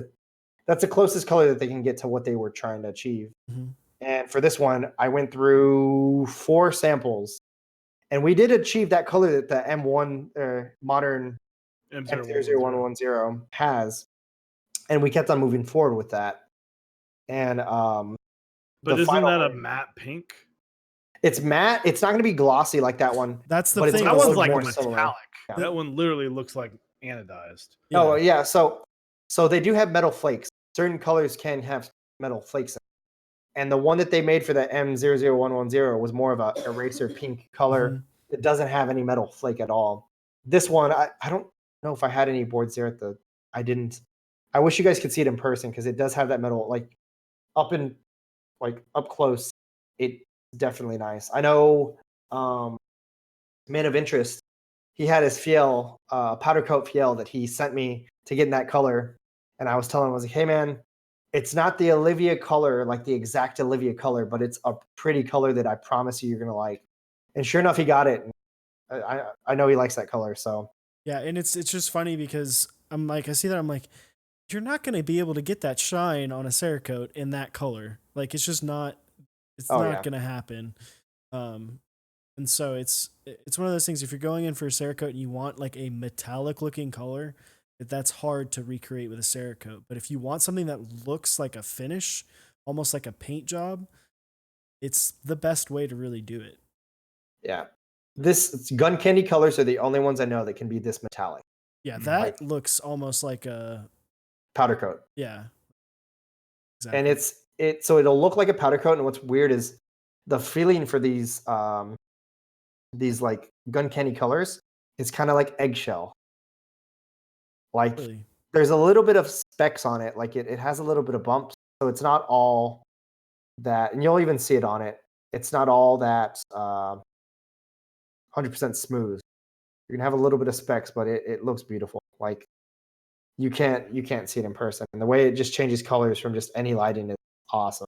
that's the closest color that they can get to what they were trying to achieve. Mm-hmm. And for this one, I went through 4 samples, and we did achieve that color that the M1 modern M00110 has, and we kept on moving forward with that. And but isn't that a matte pink? It's matte. It's not going to be glossy like that one. That's the but thing. It's that one's like more metallic. similar. Yeah. That one literally looks like anodized. Yeah. Oh yeah. So they do have metal flakes. Certain colors can have metal flakes. And the one that they made for the M00110 was more of a eraser pink color. Mm-hmm. It doesn't have any metal flake at all. This one, I don't know if I had any boards there I didn't. I wish you guys could see it in person, because it does have that metal up close. It's definitely nice. I know Man of Interest, he had his Fiel, powder coat Fiel that he sent me to get in that color. And I was telling him, I was like, hey man, it's not the Olivia color, like the exact Olivia color, but it's a pretty color that I promise you're going to like. And sure enough, he got it. I know he likes that color. So yeah. And it's just funny because I'm like, I see that, I'm like, you're not going to be able to get that shine on a Cerakote in that color. Like, it's just not, going to happen. And so it's one of those things, if you're going in for a Cerakote and you want like a metallic looking color, that's hard to recreate with a Cerakote. But if you want something that looks like a finish, almost like a paint job, it's the best way to really do it. Yeah. This gun candy colors are the only ones I know that can be this metallic. Yeah, that looks almost like a powder coat. Yeah. Exactly. And so it'll look like a powder coat, and what's weird is the feeling for these like gun candy colors is kind of like eggshell. Like really? There's a little bit of specks on it, like it has a little bit of bumps, so it's not all that, and you'll even see it on it. It's not all that 100% smooth. You're gonna have a little bit of specks, but it looks beautiful. Like you can't see it in person, and the way it just changes colors from just any lighting is awesome.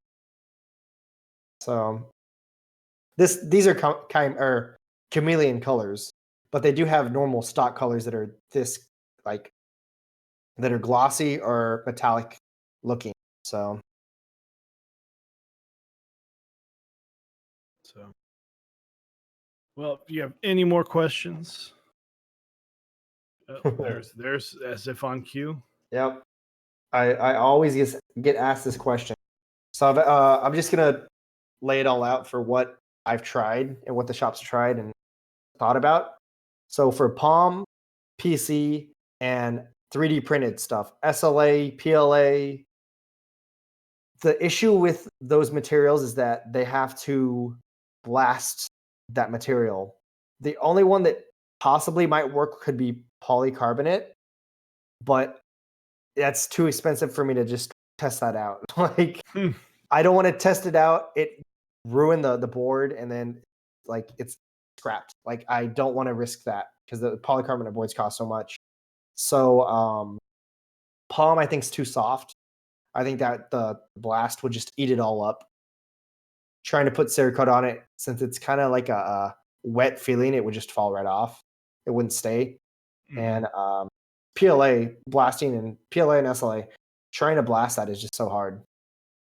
So these are chameleon colors, but they do have normal stock colors that are that are glossy or metallic looking. So well, if you have any more questions, there's as if on cue. Yep. I always get asked this question. So I'm just gonna lay it all out for what I've tried and what the shop's tried and thought about. So for Palm, PC, and 3D printed stuff, SLA, PLA, The issue with those materials is that they have to blast that material. The only one that possibly might work could be polycarbonate, but that's too expensive for me to just test that out. Like, I don't want to test it out. It ruined the board, and then like it's scrapped. Like, I don't want to risk that because the polycarbonate boards cost so much. So palm I think is too soft. I think that the blast would just eat it all up. Trying to put Cerakote on it, since it's kind of like a wet feeling, it would just fall right off. It wouldn't stay. And PLA blasting and PLA and SLA, trying to blast that is just so hard.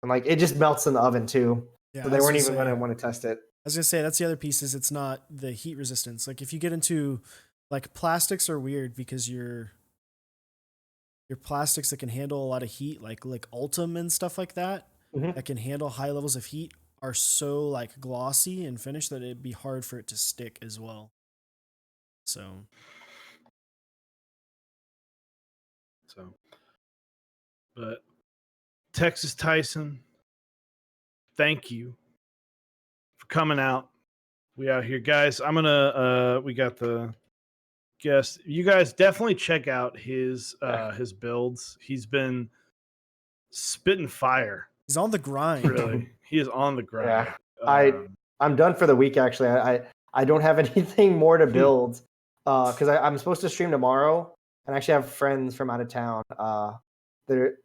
And like it just melts in the oven too. Yeah, So they weren't even going to want to test it. I was gonna say that's the other piece is it's not the heat resistance. Like if you get into like plastics are weird because your plastics that can handle a lot of heat, like Ultim and stuff like that, that can handle high levels of heat, are so like glossy and finished that it'd be hard for it to stick as well. So, but Texas Tyson, thank you for coming out. We out here, guys. I'm gonna we got the guest. You guys definitely check out his builds. He's been spitting fire. he's on the grind. Really, he is on the grind. Yeah, I'm done for the week. Actually, I don't have anything more to build because I'm supposed to stream tomorrow, and I actually have friends from out of town. They're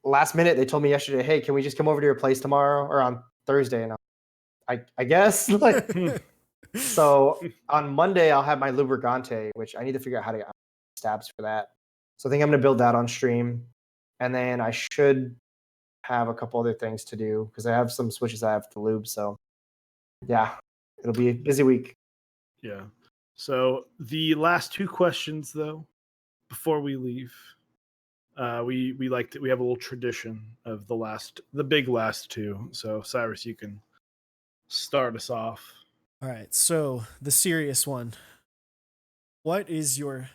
last minute. They told me yesterday, "Hey, can we just come over to your place tomorrow or on Thursday?" And I guess like. So on Monday I'll have my lubricante, which I need to figure out how to get stabs for that. So I think I'm gonna build that on stream, and then I should have a couple other things to do because I have some switches I have to lube. So yeah, it'll be a busy week. Yeah. So the last two questions though, before we leave, we have a little tradition of the big last two. So Cyrus, you can start us off. All right, so the serious one. What is your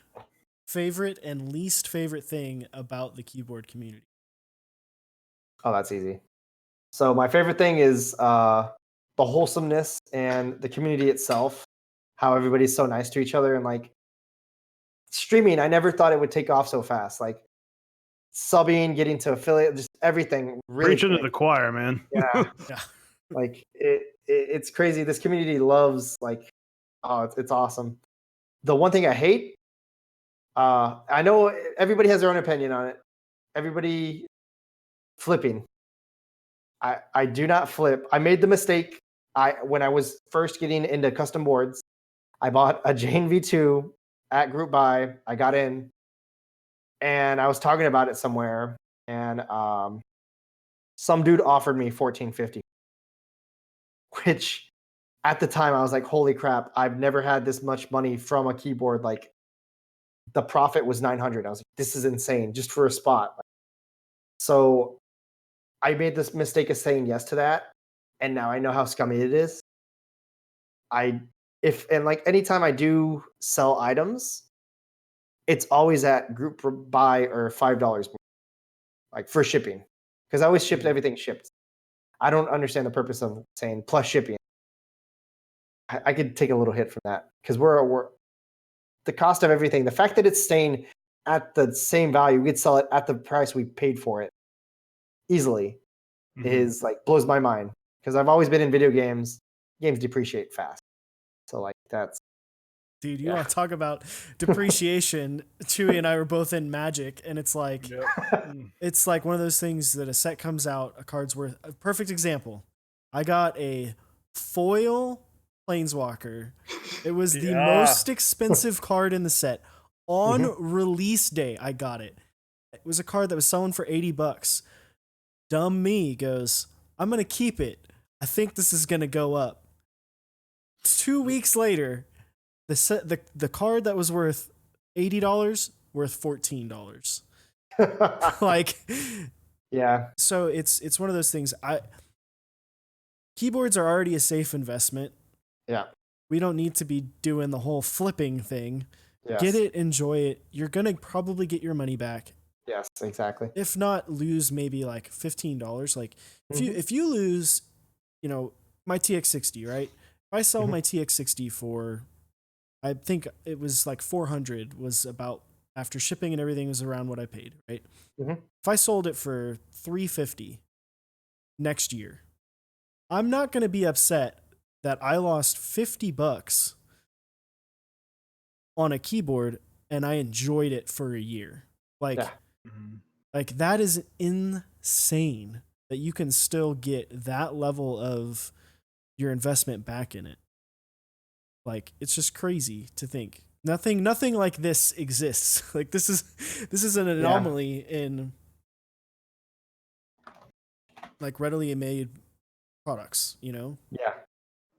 favorite and least favorite thing about the keyboard community? Oh, that's easy. So my favorite thing is the wholesomeness and the community itself, how everybody's so nice to each other, and like streaming, I never thought it would take off so fast. Like subbing, getting to affiliate, just everything. Really Preaching to the choir, man. Yeah. Yeah. Like it's crazy. This community loves like, oh, it's awesome. The one thing I hate, I know everybody has their own opinion on it. Everybody flipping. I do not flip. I made the mistake. When I was first getting into custom boards, I bought a Jane V2 at Group Buy. I got in, and I was talking about it somewhere, and some dude offered me $14.50, which at the time I was like, holy crap, I've never had this much money from a keyboard. Like the profit was $900. I was like, this is insane just for a spot. So I made this mistake of saying yes to that. And now I know how scummy it is. Anytime I do sell items, it's always at Group Buy or $5 like for shipping. Because I always shipped everything shipped. I don't understand the purpose of saying plus shipping. I could take a little hit from that because we're the cost of everything. The fact that it's staying at the same value, we could sell it at the price we paid for it easily, is like blows my mind because I've always been in video games. Games depreciate fast, so like that's. Dude, you want to talk about depreciation? Chewy and I were both in Magic, and it's like it's like one of those things that a set comes out, a card's worth. A perfect example. I got a foil Planeswalker. It was the most expensive card in the set. On release day, I got it. It was a card that was selling for $80. Dumb me goes, I'm going to keep it. I think this is going to go up. 2 weeks later, the card that was worth $80 worth $14. Like, yeah. So it's one of those things. Keyboards are already a safe investment. Yeah. We don't need to be doing the whole flipping thing. Yes. Get it, enjoy it. You're going to probably get your money back. Yes, exactly. If not, lose maybe like $15. Like Mhm. if you lose, you know, my TX60, right? If I sell Mhm. my TX60 for, I think it was like 400, was about, after shipping and everything, was around what I paid, right? Mhm. If I sold it for 350 next year, I'm not going to be upset that I lost $50 on a keyboard and I enjoyed it for a year. Yeah. Like that is insane that you can still get that level of your investment back in it. Like it's just crazy to think. Nothing like this exists. Like this is an anomaly in like readily made products, you know? Yeah.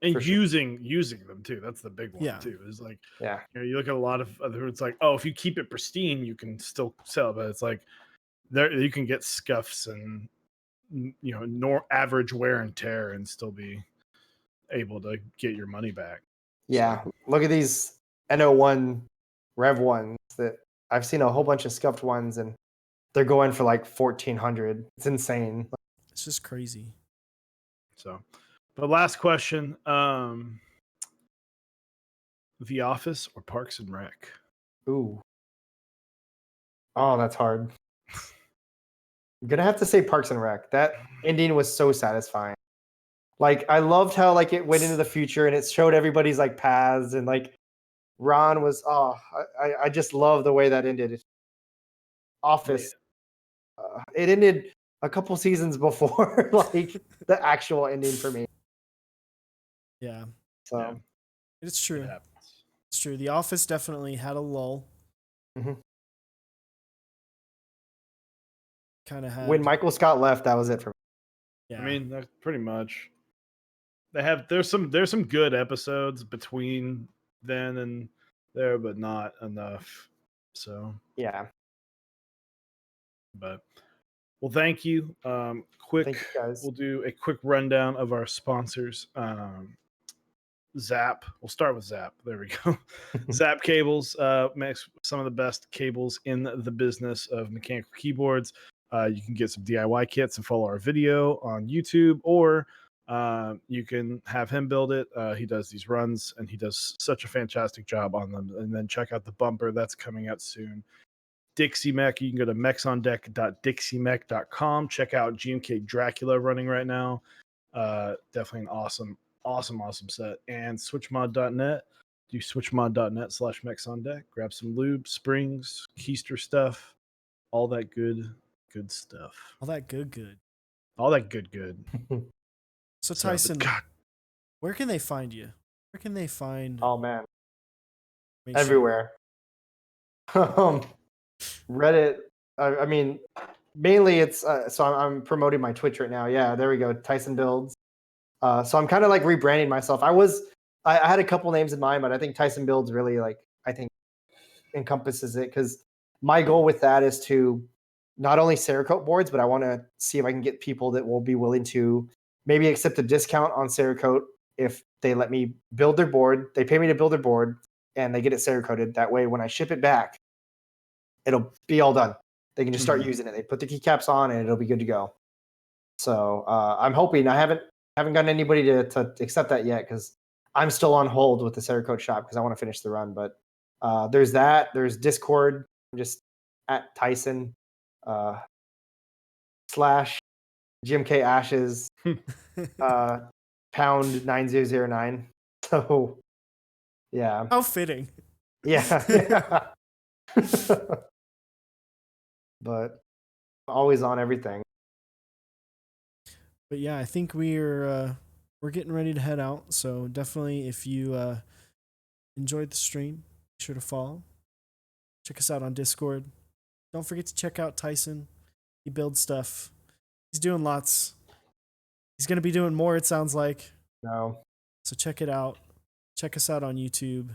And For sure. using them too. That's the big one Yeah. too. Is like, Yeah. you know, you look at a lot of other. It's like, oh, if you keep it pristine, you can still sell. But it's like there you can get scuffs and you know average wear and tear and still be able to get your money back. Yeah. So, Look at these NO1 Rev ones that I've seen a whole bunch of scuffed ones, and they're going for like 1,400. It's insane. It's just crazy. so, but last question: The Office or Parks and Rec? Ooh. Oh, that's hard. I'm gonna have to say Parks and Rec. That ending was so satisfying. Like I loved how like it went into the future and it showed everybody's like paths, and like Ron was I just love the way that ended. Office. It ended a couple seasons before like the actual ending for me. Yeah. Yeah, So It's it true. happens. It's true. The Office definitely had a lull. mhm. Kind of When had, Michael Scott left, that was it for me. yeah. I mean, that's pretty much. There's some good episodes between then and there, but not enough. So, Yeah. but well, thank you. Quick, Thank you guys. we'll do a quick rundown of our sponsors. Zap. We'll start with Zap. There we go. Zap Cables makes some of the best cables in the business of mechanical keyboards. You can get some DIY kits and follow our video on YouTube, or you can have him build it. He does these runs, and he does such a fantastic job on them. And then check out the bumper that's coming out soon. Dixie Mech, you can go to mechsondec.dixiemech.com. Check out GMK Dracula running right now. Definitely an awesome set. And switchmod.net. Do switchmod.net/mechsondeck. Grab some lube, springs, keister stuff, all that good stuff. All that good. All that good. So So, but Tyson, God, where can they find you? Where can they find Oh man, information? everywhere. Reddit. I mean, mainly it's so I'm promoting my Twitch right now. Yeah, there we go. Tyson builds. So I'm kind of like rebranding myself. I had a couple names in mind, but I think Tyson builds really like I think encompasses it, because my goal with that is to not only Cerakote boards, but I want to see if I can get people that will be willing to maybe accept a discount on Cerakote if they let me build their board. They pay me to build their board and they get it Cerakoted. That way, when I ship it back, it'll be all done. They can just start using it. They put the keycaps on and it'll be good to go. So I'm hoping. I haven't gotten anybody to accept that yet, because I'm still on hold with the Cerakote shop because I want to finish the run. But there's that. There's Discord. I'm just at Tyson slash GMK Ashes pound 9009. So yeah, How fitting. yeah. But always on everything. But yeah, I think we're getting ready to head out. So definitely, if you enjoyed the stream, be sure to follow. Check us out on Discord. Don't forget to check out Tyson. He builds stuff. He's doing lots. He's gonna be doing more, it sounds like. No. So check it out. Check us out on YouTube.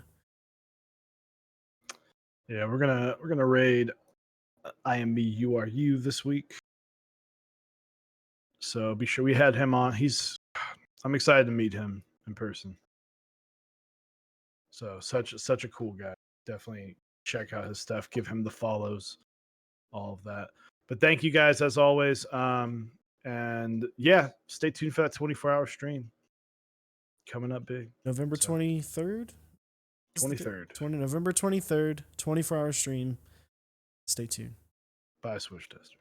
yeah, we're gonna raid IMB URU this week. So be sure we had him on. I'm excited to meet him in person. So such a cool guy. Definitely check out his stuff. Give him the follows. all of that. But thank you guys as always. And yeah, stay tuned for that 24-hour stream coming up big. November 23rd. 23rd. November 23rd, 24-hour stream. Stay tuned. Bye, Switch Tester.